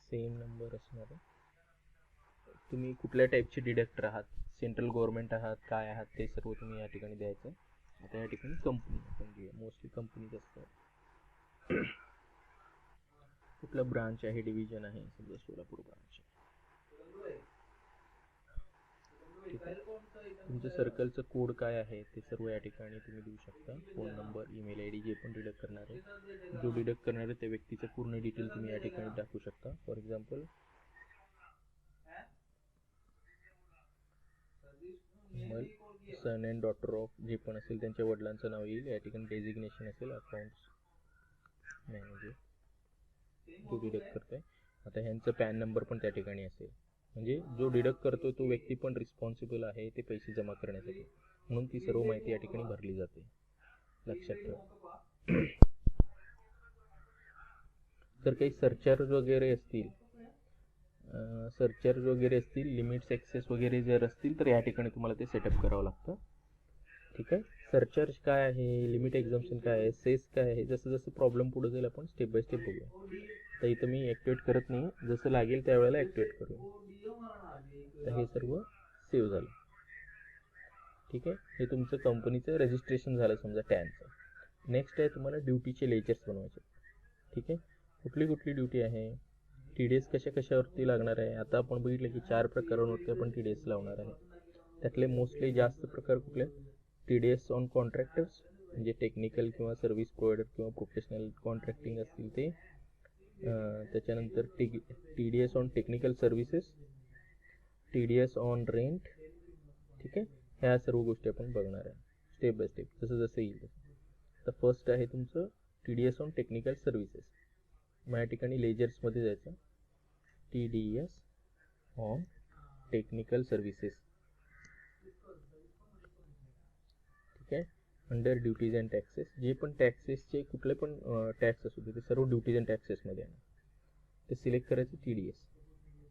सेम नंबर असणार आहे. तुम्ही कुठल्या टाईपचे डिडक्टर आहात, सेंट्रल गव्हर्नमेंट आहात, काय आहात ते सर्व तुम्ही या ठिकाणी द्यायचं. आता या ठिकाणी कंपनी आपण घेऊया, मोस्टली कंपनीच असतात. कुठलं ब्रांच आहे, डिव्हिजन आहे, समजा सोलापूर ब्रांच. ठीक आहे, तुमच्या सर्कलचं कोड काय आहे ते सर्व या ठिकाणी तुम्ही देऊ शकता. फोन नंबर, ईमेल ID जे पण डिडक्ट करणार आहे, जो डिडक्ट करणार आहे त्या व्यक्तीचं पूर्ण डिटेल तुम्ही या ठिकाणी टाकू शकता. For example son and daughter of जे पण असेल त्यांच्या वडिलांचं नाव येईल. या ठिकाणी डेझिग्नेशन असेल अकाउंट्स मॅनेजर जो डिडक्ट करतोय. आता ह्यांचं पॅन नंबर पण त्या ठिकाणी असेल, म्हणजे जो डिडक्ट करतोय तो व्यक्ती पण रिस्पॉन्सिबल आहे ते पैसे जमा करण्यासाठी, म्हणून ती सर्व माहिती या ठिकाणी भरली जाते. लक्षात ठेवा. जर काही सर्चार्ज वगैरे असतील, लिमिट्स ॲक्सेस वगैरे जर असतील तर या ठिकाणी तुम्हाला ते सेटअप करावं लागतं. ठीक आहे, सरचार्ज काय आहे, लिमिट एक्झम्पशन काय आहे, सेस काय आहे, जसं जसं प्रॉब्लेम पुढे जाईल आपण स्टेप बाय स्टेप बघूया. तर इथं मी ॲक्टिवेट करत नाही, जसं लागेल त्यावेळेला ॲक्टिवेट करूया. तर हे सर्व सेव्ह झालं. ठीक आहे, हे तुमचं कंपनीचं रजिस्ट्रेशन झालं समजा टॅनचं. नेक्स्ट आहे तुम्हाला ड्युटीचे लेजर्स बनवायचे. ठीक आहे, कुठली कुठली ड्युटी आहे, TDS कशावरती लागणार आहे. आता आपण बघितलं की 4 प्रकारांवरती आपण TDS लावणार आहे. त्यातले मोस्टली जास्त प्रकार कुठले, TDS ऑन कॉन्ट्रॅक्टर्स म्हणजे टेक्निकल किंवा सर्व्हिस प्रोव्हायडर किंवा प्रोफेशनल कॉन्ट्रॅक्टिंग असतील ते. त्याच्यानंतर TDS on technical services, TDS on rent. ठीक आहे, ह्या सर्व गोष्टी आपण बघणार आहे स्टेप बाय स्टेप जसं जसं येईल. तर फर्स्ट आहे तुमचं TDS ऑन टेक्निकल सर्व्हिसेस. मग या ठिकाणी लेजर्समध्ये जायचं, TDS ऑन टेक्निकल सर्व्हिसेस. ठीक आहे, अंडर ड्युटीज अँड टॅक्सेस, जे पण टॅक्सेसचे कुठले पण टॅक्स असू दे ते सर्व ड्युटीज अँड टॅक्सेसमध्ये आहे. ते सिलेक्ट करायचं TDS.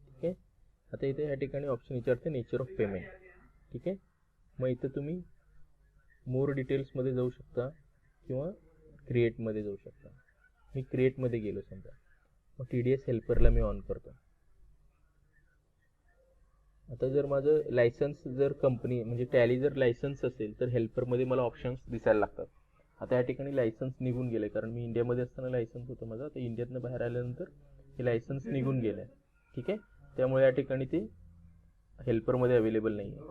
ठीक आहे, आता इथे या ठिकाणी ऑप्शन विचारते नेचर ऑफ पेमेंट. ठीक आहे, मग इथं तुम्ही मोर डिटेल्समध्ये जाऊ शकता किंवा क्रिएटमध्ये जाऊ शकता. मी क्रिएटमध्ये गेलो समजा, मग TDS हेल्परला मी ऑन करतो. आता जर माझं लायसन्स जर कंपनी म्हणजे टॅली जर लायसन्स असेल तर हेल्परमध्ये मला ऑप्शन्स दिसायला लागतात. आता या ठिकाणी लायसन्स निघून गेलं आहे, कारण मी इंडियामध्ये असताना लायसन्स होतं माझं. आता इंडियातनं बाहेर आल्यानंतर हे लायसन्स निघून गेलं आहे. ठीक आहे, त्यामुळे या ठिकाणी ते हेल्परमध्ये अवेलेबल नाही आहे.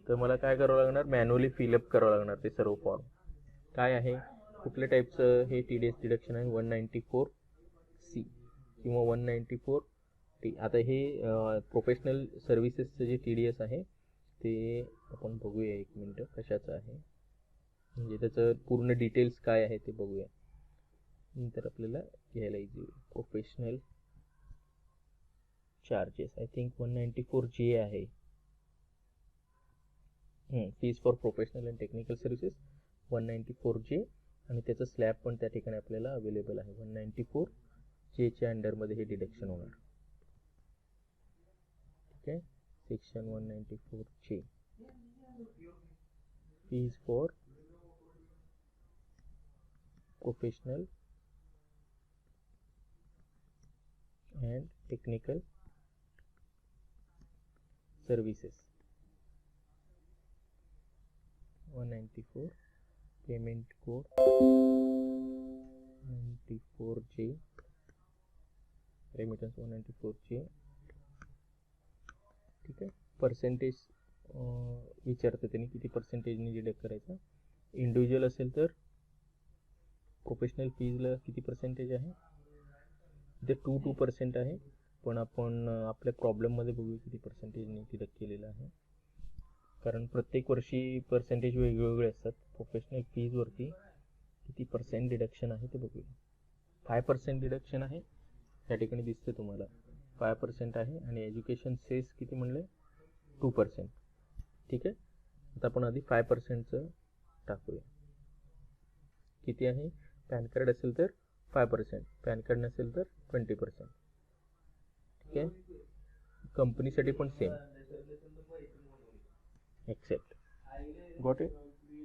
तर मला काय करावं लागणार, मॅन्युअली फिलअप करावं लागणार ते सर्व फॉर्म. काय आहे, कुठल्या टाईपचं हे TDS डिडक्शन आहे, 194C किंवा 194T. आता हे प्रोफेशनल सर्व्हिसेसचं जे TDS आहे ते आपण बघूया. एक मिनटं, कशाचं आहे म्हणजे त्याचं पूर्ण डिटेल्स काय आहे ते बघूया, नंतर आपल्याला घ्यायला इझी होईल. Professional charges I think 194J आहे. Fees for professional and technical services 194J, आणि त्याचं स्लॅब पण त्या ठिकाणी आपल्याला अवेलेबल आहे. 194J च्या अंडरमध्ये हे डिडक्शन होणार. ठीक आहे, section 194J, fees for professional and technical services 194, payment code 194J, remittance 194J. ठीक आहे, पर्सेंटेज विचारतं त्यांनी किती पर्सेंटेजने डिडक्ट करायचं. इंडिव्हिज्युअल असेल तर प्रोफेशनल फीजला किती पर्सेंटेज आहे, ते 2% आहे. पण आपण आपल्या प्रॉब्लेममध्ये बघूया किती पर्सेंटेजने डिडक्ट केलेलं आहे, कारण प्रत्येक वर्षी पर्सेंटेज वेगवेगळे असतात. प्रोफेशनल फीजवरती किती पर्सेंट डिडक्शन आहे ते बघूया. 5% डिडक्शन आहे या ठिकाणी दिसते तुम्हाला, 5% आहे. आणि एज्युकेशन सेस किती म्हणले, 2%. ठीक आहे, आता आपण आधी 5%चं टाकूया. किती आहे, पॅन कार्ड असेल तर 5%, पॅन कार्ड नसेल तर 20%. ठीक आहे, कंपनीसाठी पण सेम, एक्सेप्ट. Got it.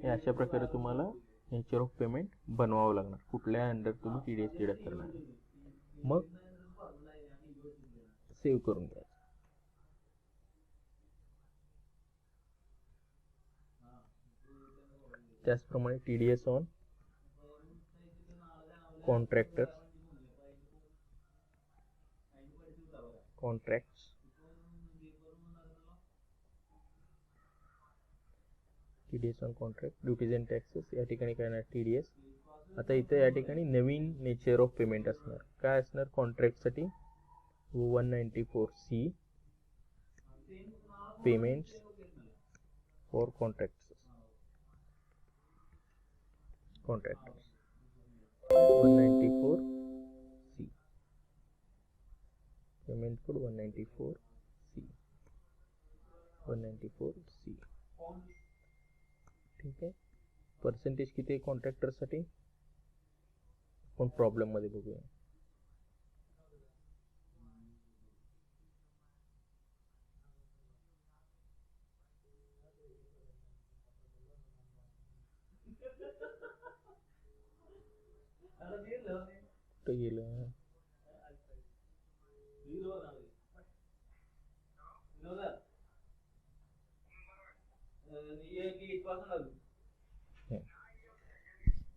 हे अशा प्रकारे तुम्हाला नेचर ऑफ पेमेंट बनवावं लागणार, कुठल्या अंडर तुम्ही TDS डिडक्ट करणार. मग सेव्ह करून घ्या. त्याचप्रमाणे TDS on contractors, contracts, TDS on contract, duties and taxes. या ठिकाणी काय येणार, TDS. आता इथे या ठिकाणी नवीन नेचर ऑफ पेमेंट असणार. काय असणार, कॉन्ट्रॅक्टसाठी 194C, payments for contractors 194C, payment code 194C. ठीक आहे, पर्सेंटेज किती आहे कॉन्ट्रॅक्टरसाठी आपण प्रॉब्लेममध्ये बघूया. कुठं गेलं,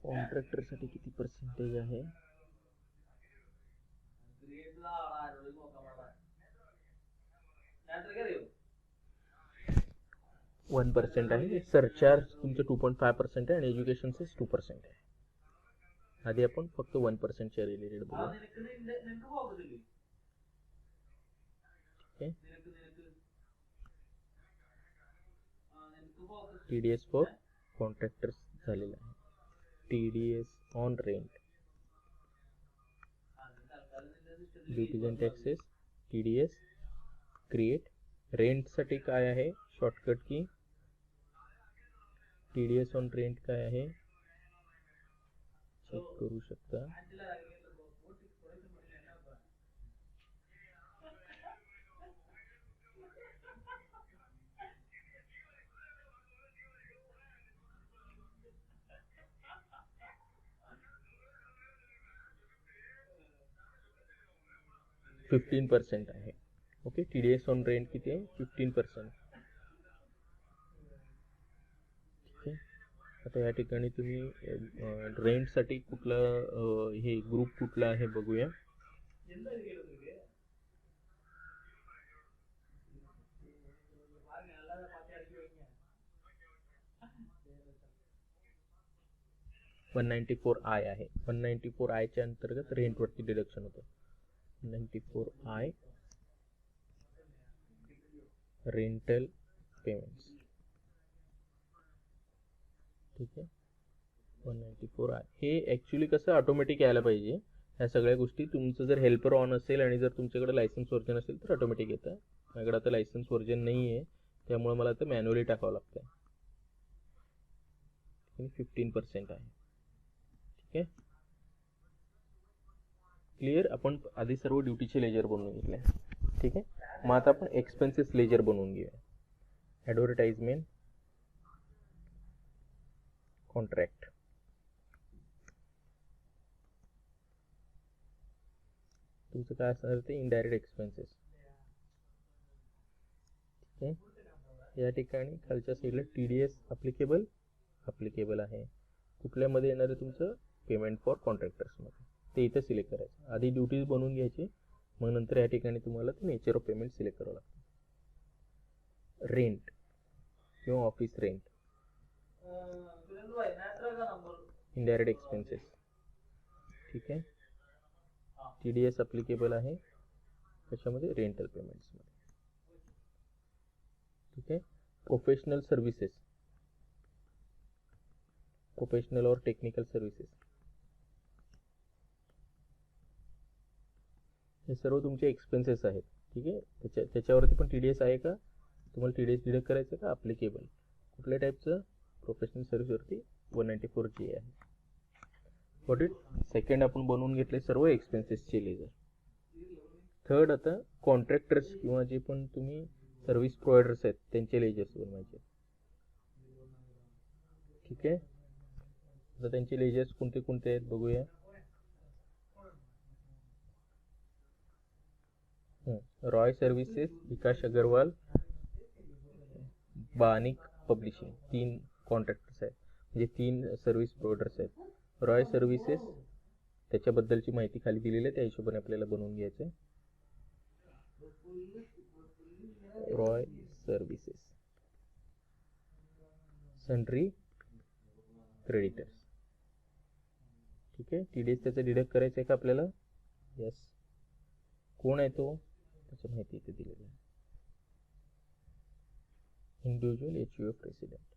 कॉन्ट्रॅक्टरसाठी किती पर्सेंटेज आहे, 1% आहे. सरचार्ज तुमचं 2.5% आहे आणि एज्युकेशन सेस 2% आहे. आधी आपण फक्त 1% च्या रिलेटेड बघूया. TDS फॉर कॉन्ट्रॅक्टर्स झालेला आहे. TDS on rent, duties and taxes, TDS create. रेंटसाठी काय आहे शॉर्टकट की, TDS ऑन रेंट काय आहे चेक करू शकता. $15 आहे. ओके, TDS ऑन रेंट किती आहे, 15%. ठीक आहे, आता या ठिकाणी तुम्ही रेंटसाठी कुठला हे ग्रुप कुठला आहे बघूया. 194I आहे. 194I च्या अंतर्गत रेंटवरती डिडक्शन होतं. 194I rental payments. ठीक आहे. 194I हे ॲक्च्युली कसं ऑटोमॅटिक यायला पाहिजे. ह्या सगळ्या गोष्टी तुमचं जर हेल्पर ऑन असेल आणि जर तुमच्याकडे लायसन्स व्हर्जन असेल तर ऑटोमॅटिक येतं. माझ्याकडे आता लायसन्स व्हर्जन नाही आहे, त्यामुळे मला आता मॅन्युअली टाकावं लागतं. 15% आहे. ठीक आहे. क्लिअर. आपण आधी सर्व ड्युटीचे लेजर बनवून घेतले. ठीक आहे. मग आता आपण एक्सपेन्सेस लेजर बनवून घेऊया. Advertisement, contract. तुमचं काय असणार ते इनडायरेक्ट एक्सपेन्सेस. ठीक आहे. या ठिकाणी खालच्या साईडला TDS अप्लिकेबल आहे. कुठल्यामध्ये येणार आहे तुमचं पेमेंट फॉर कॉन्ट्रॅक्टर्समध्ये, ते इथं सिलेक्ट करायचं. आधी ड्युटीज बनवून घ्यायची, मग नंतर या ठिकाणी तुम्हाला ते नेचर ऑफ पेमेंट सिलेक्ट करावं लागतं. रेंट किंवा ऑफिस रेंट, इनडायरेक्ट एक्सपेन्सेस. ठीक आहे. TDS अप्लिकेबल आहे त्याच्यामध्ये रेंटल पेमेंट्समध्ये. ठीक आहे. प्रोफेशनल सर्व्हिसेस, प्रोफेशनल और टेक्निकल सर्व्हिसेस, हे सर्व तुमचे एक्सपेन्सेस आहेत. ठीक आहे. त्याच्यावरती पण TDS आहे का, तुम्हाला TDS डिडक्ट करायचं का अप्लिकेबल, कुठल्या टाईपचं, प्रोफेशनल सर्व्हिसवरती 194G आहे. What it. सेकंड आपण बनवून घेतले सर्व एक्सपेन्सेसचे लेजर. थर्ड आता कॉन्ट्रॅक्टर्स किंवा जे पण तुम्ही सर्व्हिस प्रोव्हायडर्स आहेत त्यांचे लेजर्स बनवायचे. ठीक आहे. आता त्यांचे लेजर्स कोणते कोणते आहेत बघूया. रॉय सर्व्हिसेस, विकास अग्रवाल, बानिक पब्लिशिंग, 3 कॉन्ट्रॅक्टर्स आहेत, म्हणजे 3 सर्व्हिस प्रोव्हायडर्स आहेत. रॉय सर्व्हिसेस त्याच्याबद्दलची माहिती खाली दिलेली आहे, त्या हिशोबाने आपल्याला बनवून घ्यायचं आहे. Roy services, sundry creditors. ठीक आहे. TDS त्याचं डिडक्ट करायचं आहे का आपल्याला. यस. कोण आहे तो, त्याची माहिती इथे दिलेली आहे. Individual HUF resident,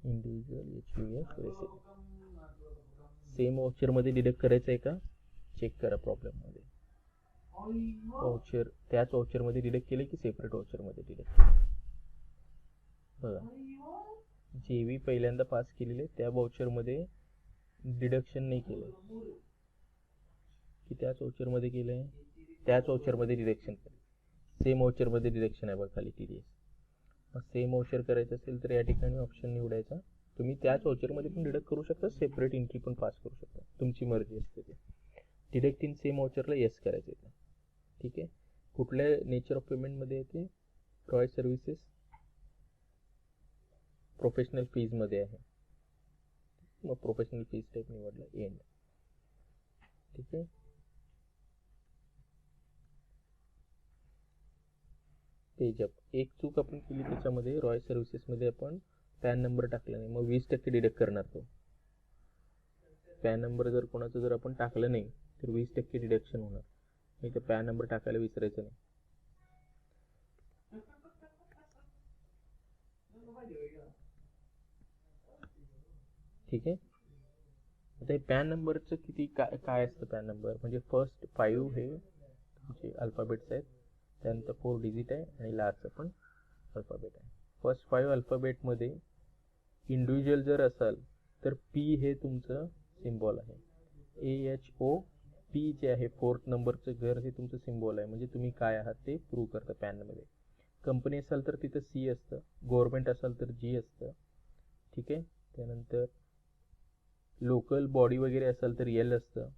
individual HUF resident. Same वाउचरमध्ये डिडक्ट करायचं आहे का, चेक करा प्रॉब्लेममध्ये. वाउचर त्याच वाउचरमध्ये डिडक्ट केले की सेपरेट वाउचरमध्ये डिडक्ट केले. बघा, JV पहिल्यांदा पास केलेले त्या वाउचरमध्ये डिडक्शन नाही केलं की त्याच वाउचरमध्ये केलंय, त्याच वाउचरमध्ये डिडक्शन केलं. सेम वाउचरमध्ये डिडक्शन आहे बघा खाली TDS. मग सेम वाउचर करायचं असेल तर या ठिकाणी ऑप्शन निवडायचा. तुम्ही त्याच वाउचरमध्ये पण डिडक्ट करू शकता, सेपरेट एंट्री पण पास करू शकता, तुमची मर्जी असते ते. डिडक्ट इन सेम वाउचरला येस करायचं आहे. ठीक आहे. कुठल्या नेचर ऑफ पेमेंटमध्ये येते, रॉय सर्व्हिसेस प्रोफेशनल फीजमध्ये आहे. मग प्रोफेशनल फीज टाईप निवडला, एंड. ठीक आहे. पेजअप, एक चूक आपण केली त्याच्यामध्ये, रॉय सर्व्हिसेसमध्ये आपण पॅन नंबर टाकला नाही, मग 20% डिडक्ट करणार तो. पॅन नंबर जर कोणाचं जर आपण टाकलं नाही तर 20% डिडक्शन होणार. नाही तर पॅन नंबर टाकायला विसरायचं नाही. ठीक आहे. आता हे पॅन नंबरचं किती काय असतं. पॅन नंबर म्हणजे फर्स्ट 5 हे तुमचे अल्फाबेट्स आहेत, त्यानंतर 4 डिजिट आहे आणि लास्टचं पण अल्फाबेट आहे. फर्स्ट 5 अल्फाबेटमध्ये इंडिव्हिज्युअल जर असाल तर P हे तुमचं सिम्बॉल आहे. AHOP जे आहे 4th नंबरचं घर हे तुमचं सिम्बॉल आहे, म्हणजे तुम्ही काय आहात ते प्रूव्ह करतं पॅनमध्ये. कंपनी असाल तर तिथं C असतं, गव्हर्नमेंट असाल तर G असतं. ठीक आहे. त्यानंतर लोकल बॉडी वगैरे असाल तर L असतं.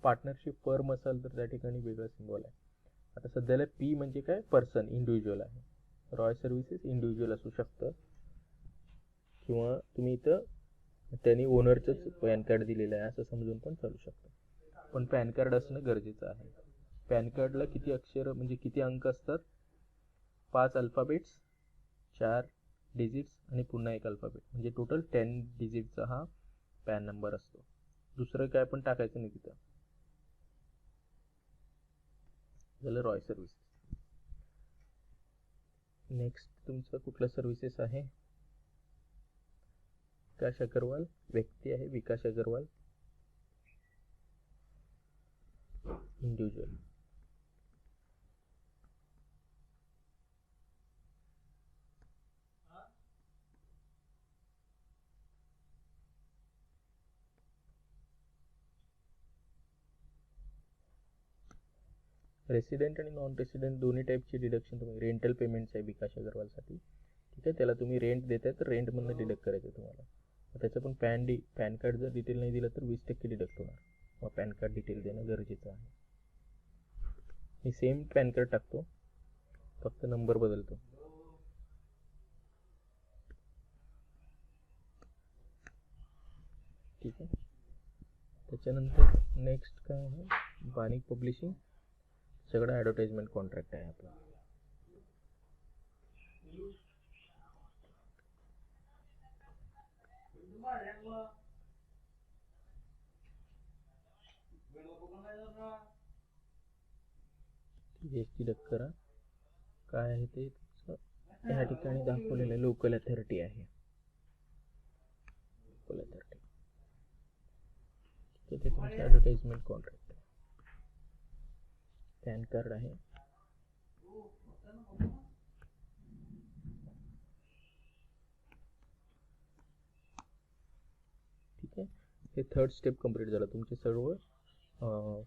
पार्टनरशिप फर्म असाल तर त्या ठिकाणी वेगळं सिम्बॉल आहे. आता सध्याला P म्हणजे काय, पर्सन, इंडिव्हिज्युअल आहे. रॉय सर्व्हिसेस इंडिव्हिज्युअल असू शकतं, किंवा तुम्ही इथं त्यांनी ओनरचंच पॅन कार्ड दिलेलं आहे असं समजून पण चालू शकतं. पण पॅन कार्ड असणं गरजेचं आहे. पॅन कार्डला किती अक्षर म्हणजे किती अंक असतात, 5 अल्फाबेट्स 4 डिजिट्स आणि पुन्हा एक अल्फाबेट, म्हणजे टोटल 10 डिजिटचा हा पॅन नंबर असतो. दुसरं काय पण टाकायचं नाही तिथं. झालं रॉय सर्व्हिसेस. नेक्स्ट तुमचं कुठलं सर्व्हिसेस आहे? विकास अग्रवाल, व्यक्ती आहे विकास अग्रवाल, इंडिव्हिज्युअल. रेसिडेंट आणि नॉन रेसिडेंट दोन्ही टाईपची डिडक्शन तुम्ही, रेंटल पेमेंट्स आहे विकास अग्रवालसाठी. ठीक आहे, त्याला तुम्ही रेंट देताय तर रेंटमधनं डिडक्ट करायचं तुम्हाला. त्याचं पण पॅन कार्ड जर डिटेल नाही दिलं तर 20% डिडक्ट होणार. मग पॅन कार्ड डिटेल देणं गरजेचं आहे. मी सेम पॅन कार्ड टाकतो, फक्त नंबर बदलतो. ठीक आहे. त्याच्यानंतर नेक्स्ट काय आहे? बानिक पब्लिशिंग, सगळं ॲडव्हर्टाइजमेंट कॉन्ट्रॅक्ट आहे आपला. जीएसटी डिडक्ट करा. काय आहे ते या ठिकाणी दाखवलेलं आहे, लोकल अथॉरिटी आहे. लोकल अथॉरिटी ते तुमचं ॲडव्हर्टाइजमेंट कॉन्ट्रॅक्ट आहे. पॅन कार्ड आहे. ठीक आहे, हे थर्ड स्टेप कंप्लीट झालं. तुमचे सर्व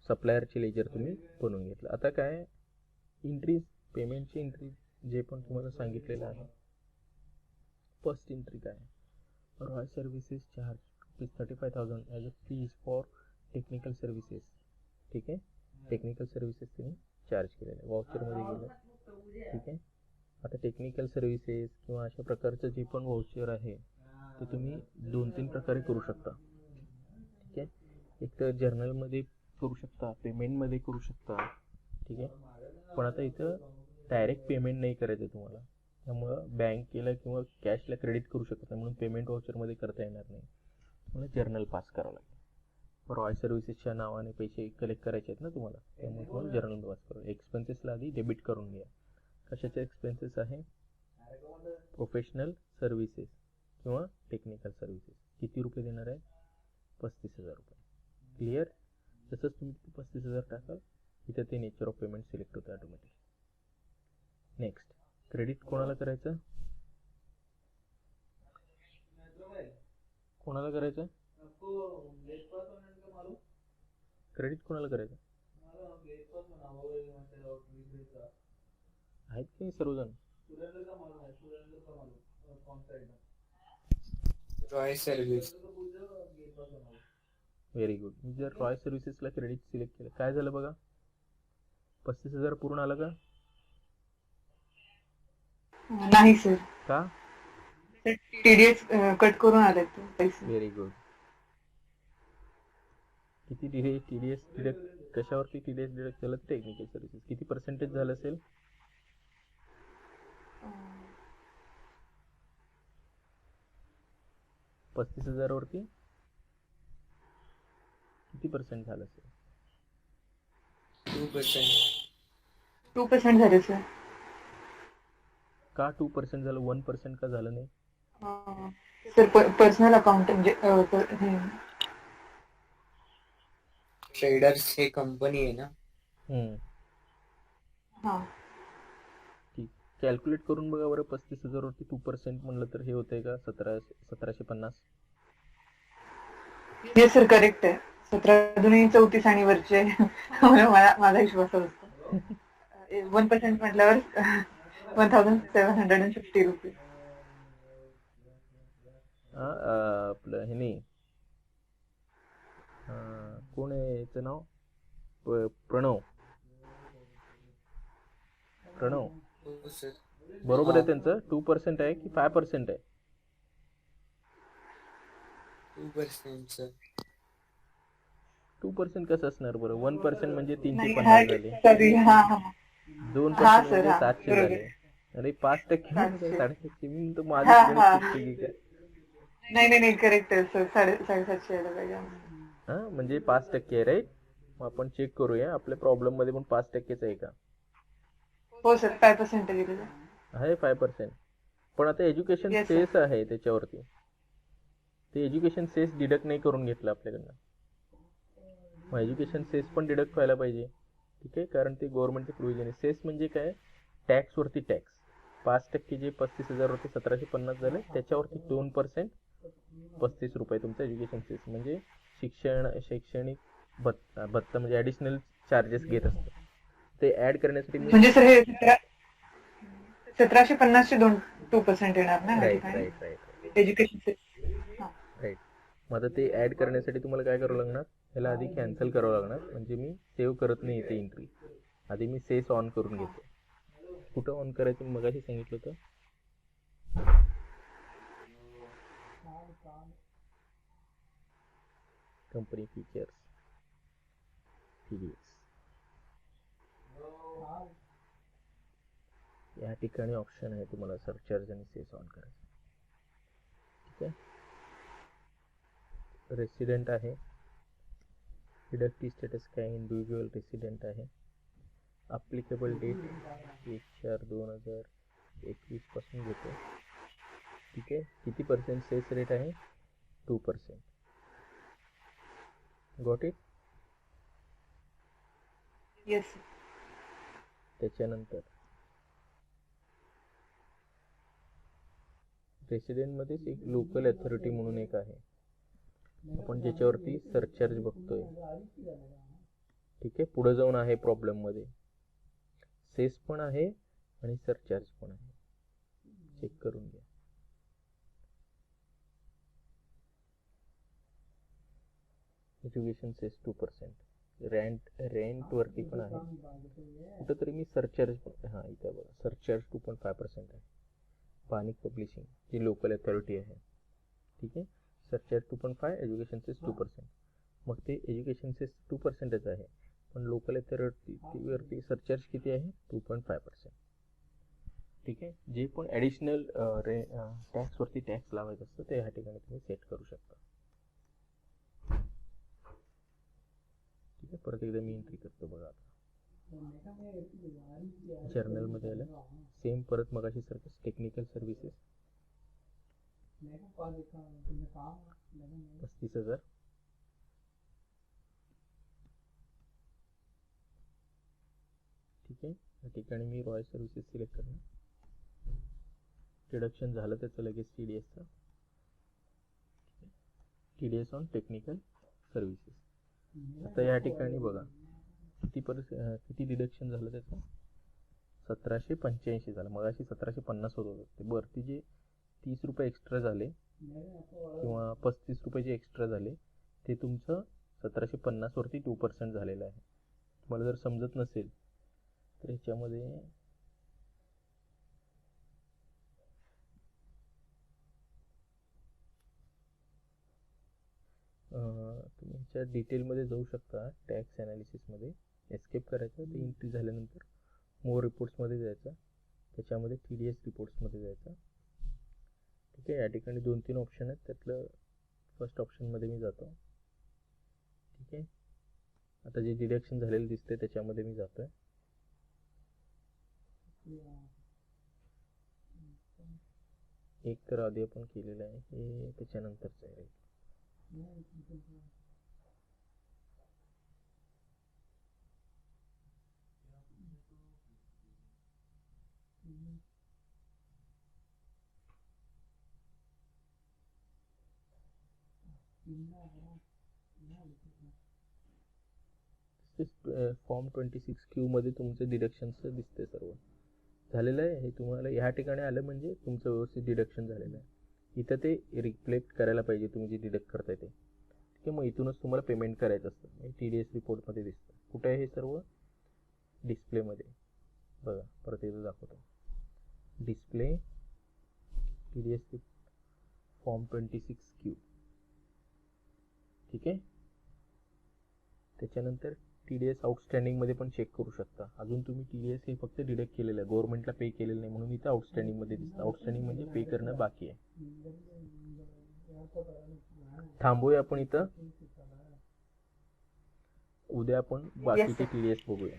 सप्लायरचे लेजर तुम्ही बनवून घेतलं. आता काय एंट्रीज, पेमेंटची एंट्री जे पण तुम्हाला सांगितलेलं आहे. फर्स्ट एंट्री काय आहे? Roy services charge ₹35,000 as a fees for technical services. ठीक आहे, टेक्निकल सर्व्हिसेस तुम्ही चार्ज केलेलं आहे, वाउचरमध्ये गेलं. ठीक आहे, आता टेक्निकल सर्व्हिसेस किंवा अशा प्रकारचं जे पण वाउचर आहे ते तुम्ही 2-3 प्रकारे करू शकता. ठीक आहे, एक तर जर्नलमध्ये करू शकता, पेमेंटमध्ये करू शकता. ठीक आहे, पण आता इथं डायरेक्ट पेमेंट नाही करायचं तुम्हाला, त्यामुळं बँकेला किंवा कॅशला क्रेडिट करू शकत नाही, म्हणून पेमेंट वाउचरमध्ये करता येणार नाही. तुम्हाला जर्नल पास करावं लागेल. रॉय सर्व्हिसेसच्या नावाने पैसे कलेक्ट करायचे आहेत ना तुम्हाला, त्यामुळे तुम्हाला जर्नल पास करावं. एक्सपेन्सेसला आधी डेबिट करून घ्या. कशाचे एक्सपेन्सेस आहे? प्रोफेशनल सर्व्हिसेस किंवा टेक्निकल सर्व्हिसेस. किती रुपये देणार आहे? 35,000 रुपये. क्लिअर? तसंच तुम्ही 35,000 टाकाल, इथं ते नेचर ऑफ पेमेंट सिलेक्ट होतं ऑटोमॅटिक. नेक्स्ट, क्रेडिट कोणाला करायचं? कोणाला करायचं? क्रेडिट कोणाला करायचं? आहेत की सर्वजण? रॉय सर्व्हिस. Very good. मी जर रॉय सर्व्हिसेसला क्रेडिट सिलेक्ट केलं, काय झालं बघा? 35,000 पूर्ण आलं का? नाही सर, का? टीडीएस कट करून आले ते पैसे. Very good. किती टीडीएस डिडक्ट, कशावरती टीडीएस डिडक्ट झालं? Technical services. किती पर्सेंटेज झालं असेल? 35,000 वरती किती पर्सेंट झालं असेल? 2%. 2% झाले सर. का 2% झालं? 1% का झालं नाही? सर पर्सनल अकाउंट म्हणजे ट्रेडर्स हे कंपनी आहे ना. हा, ठीक, कॅल्क्युलेट करून बघा बरं. 35,000 वरती 2% म्हणलं तर हे होतंय का? 1750. हे सर करेक्ट आहे. 17×2 = 34 आणि वरचे माझा विश्वास असतो. 1% म्हटल्यावर 1,750 रुपीज. आपलं हे नाही, कोण आहे याचं नाव? प्रणव. हो सर. बरोबर आहे त्यांचं. 2% आहे की 5% आहे? 2% सर. 2% कसं असणार बरं? 1% म्हणजे नाही, 350 झाले, सॉरी. हा 2% म्हणजे 700 झाले. अरे 5% नाही, 700. 750 मी म्हणतो माझं हा गणित हा चुकते की काय. नाही करेक्ट आहे सर. 750 यायला पाहिजे आम्हाला. हा म्हणजे 5% आहे राईट. मग आपण चेक करूया आपल्या प्रॉब्लेम मध्ये पण 5%च आहे का. हो सर 5% दिलेलं. आहे 5%. पण आता एज्युकेशन येस सेस सर. आहे त्याच्यावरती. ते एज्युकेशन सेस डिडक्ट नाही करून घेतलं आपल्याकडनं. मग एज्युकेशन सेस पण डिडक्ट व्हायला पाहिजे. ठीक आहे, कारण ते गव्हर्नमेंटचे प्रोव्हिजन आहे. सेस म्हणजे काय, टॅक्सवरती टॅक्स. 5% जे 35,000 होते 1750 झाले, त्याच्यावरती 2% 35 रुपये तुमचं एज्युकेशन सेस म्हणजे शैक्षणिक भत्ता म्हणजे ॲडिशनल चार्जेस घेत असतं. ते ऍड करण्यासाठी मी म्हणजे सर हे 1750 चे 2% येणार ना या राईट ठिकाणी राईट राईट एज्युकेशन. हा राईट. मग आता ते ऍड करण्यासाठी तुम्हाला काय करावं लागणार, ह्याला आधी कॅन्सल करावं लागणार. म्हणजे मी सेव्ह करत नाही इथे एंट्री, आधी मी सेस ऑन करून हा. घेतो. कुठं ऑन करायचं मी मगाशी सांगितलं होतं. कंपनी फीचर्स, TDS, या ठिकाणी ऑप्शन आहे तुम्हाला सरचार्ज आणि सेस ऑन करायचं. ठीक आहे, रेसिडेंट आहे, डिडक्टिव्ह स्टेटस काय इंडिव्हिज्युअल रेसिडेंट आहे. अप्लिकेबल डेट 1/4/2021 पासून घेतो. ठीक आहे, किती पर्सेंट सेस रेट आहे, 2%. Got it. येस. त्याच्यानंतर रेसिडेंटमध्येच एक लोकल अथॉरिटी म्हणून एक आहे, आपण ज्याच्यावरती सरचार्ज बघतोय. ठीक आहे, पुढे जाऊन आहे प्रॉब्लेम मध्ये सेस पण आहे आणि सरचार्ज पण आहे. चेक करून घ्या. Education cess 2%. रेंट वरती पण आहे कुठंतरी. मी सरचार्ज पण, हा इथे बघा, सरचार्ज 2.5% आहे. पानिक पब्लिशिंग जी लोकल अथॉरिटी आहे. ठीक आहे, सरचार्ज 2.5, एज्युकेशन सेस 2%. मग ते एज्युकेशन सेस 2%च आहे, पण लोकल अथॉरिटीवरती सरचार्ज किती आहे, 2.5%. ठीक आहे, जे पण ॲडिशनल टॅक्सवरती टॅक्स लावायचं असतं ते ह्या ठिकाणी तुम्ही सेट करू शकता. ठीक आहे, परत एकदा मी एंट्री करतो बघा. आता जर्नलमध्ये आलं सेम, परत मगाशी सारखं टेक्निकल सर्व्हिसेस 35,000. ठीक आहे, या ठिकाणी मी रॉयल सर्व्हिसेस सिलेक्ट करणार. डिडक्शन झालं त्याचं लगेच TDSचं. TDS on technical services. आता या ठिकाणी बघा किती डिडक्शन झालं त्याचं, 1785 झालं. मग अशी 1750 होत होतं ते. वरती जे 30 रुपये एक्स्ट्रा झाले किंवा 35 रुपये जे एक्स्ट्रा झाले ते तुमचं 1750 वरती 2% झालेलं आहे. तुम्हाला जर समजत नसेल तर ह्याच्यामध्ये तुम्ही ह्याच्या डिटेलमध्ये जाऊ शकता. टॅक्स ॲनालिसिसमध्ये एस्केप करायचं, ते एंट्री झाल्यानंतर मोर रिपोर्ट्समध्ये जायचं, त्याच्यामध्ये TDS रिपोर्ट्समध्ये जायचं. ठीक आहे, या ठिकाणी 2-3 ऑप्शन आहेत, त्यातलं फर्स्ट ऑप्शनमध्ये मी जातो. ठीक आहे, आता जे डिडक्शन झालेलं दिसते त्याच्यामध्ये मी जातोय. एक तर आधी आपण केलेलं आहे, हे त्याच्यानंतरचं आहे. फॉर्म 26Q मध्ये तुमचं डिडक्शनचं दिसतंय सर्व झालेलं आहे. हे तुम्हाला ह्या ठिकाणी आलं म्हणजे तुमचं व्यवस्थित डिडक्शन झालेलं आहे. इथं ते रिफ्लेक्ट करायला पाहिजे तुम्ही जे डिडक्ट करताय ते. ठीक आहे, मग इथूनच तुम्हाला पेमेंट करायचं असतं. TDS रिपोर्टमध्ये दिसतं. कुठे आहे हे सर्व, डिस्प्लेमध्ये बघा. परत एकदा दाखवतो, डिस्प्ले TDS फॉर्म 26Q. ठीक आहे, त्याच्यानंतर TDS आउटस्टँडिंग मध्ये पण चेक करू शकता. अजून तुम्ही TDS हे फक्त डिडक्ट केलेलं आहे, गव्हर्नमेंटला पे केलेलं नाही म्हणून इथं आउटस्टँडिंग मध्ये दिसतं. आउटस्टँडिंग म्हणजे पे करणं बाकी आहे. थांबूया आपण इथं. उद्या आपण बाकीचे TDS बघूया.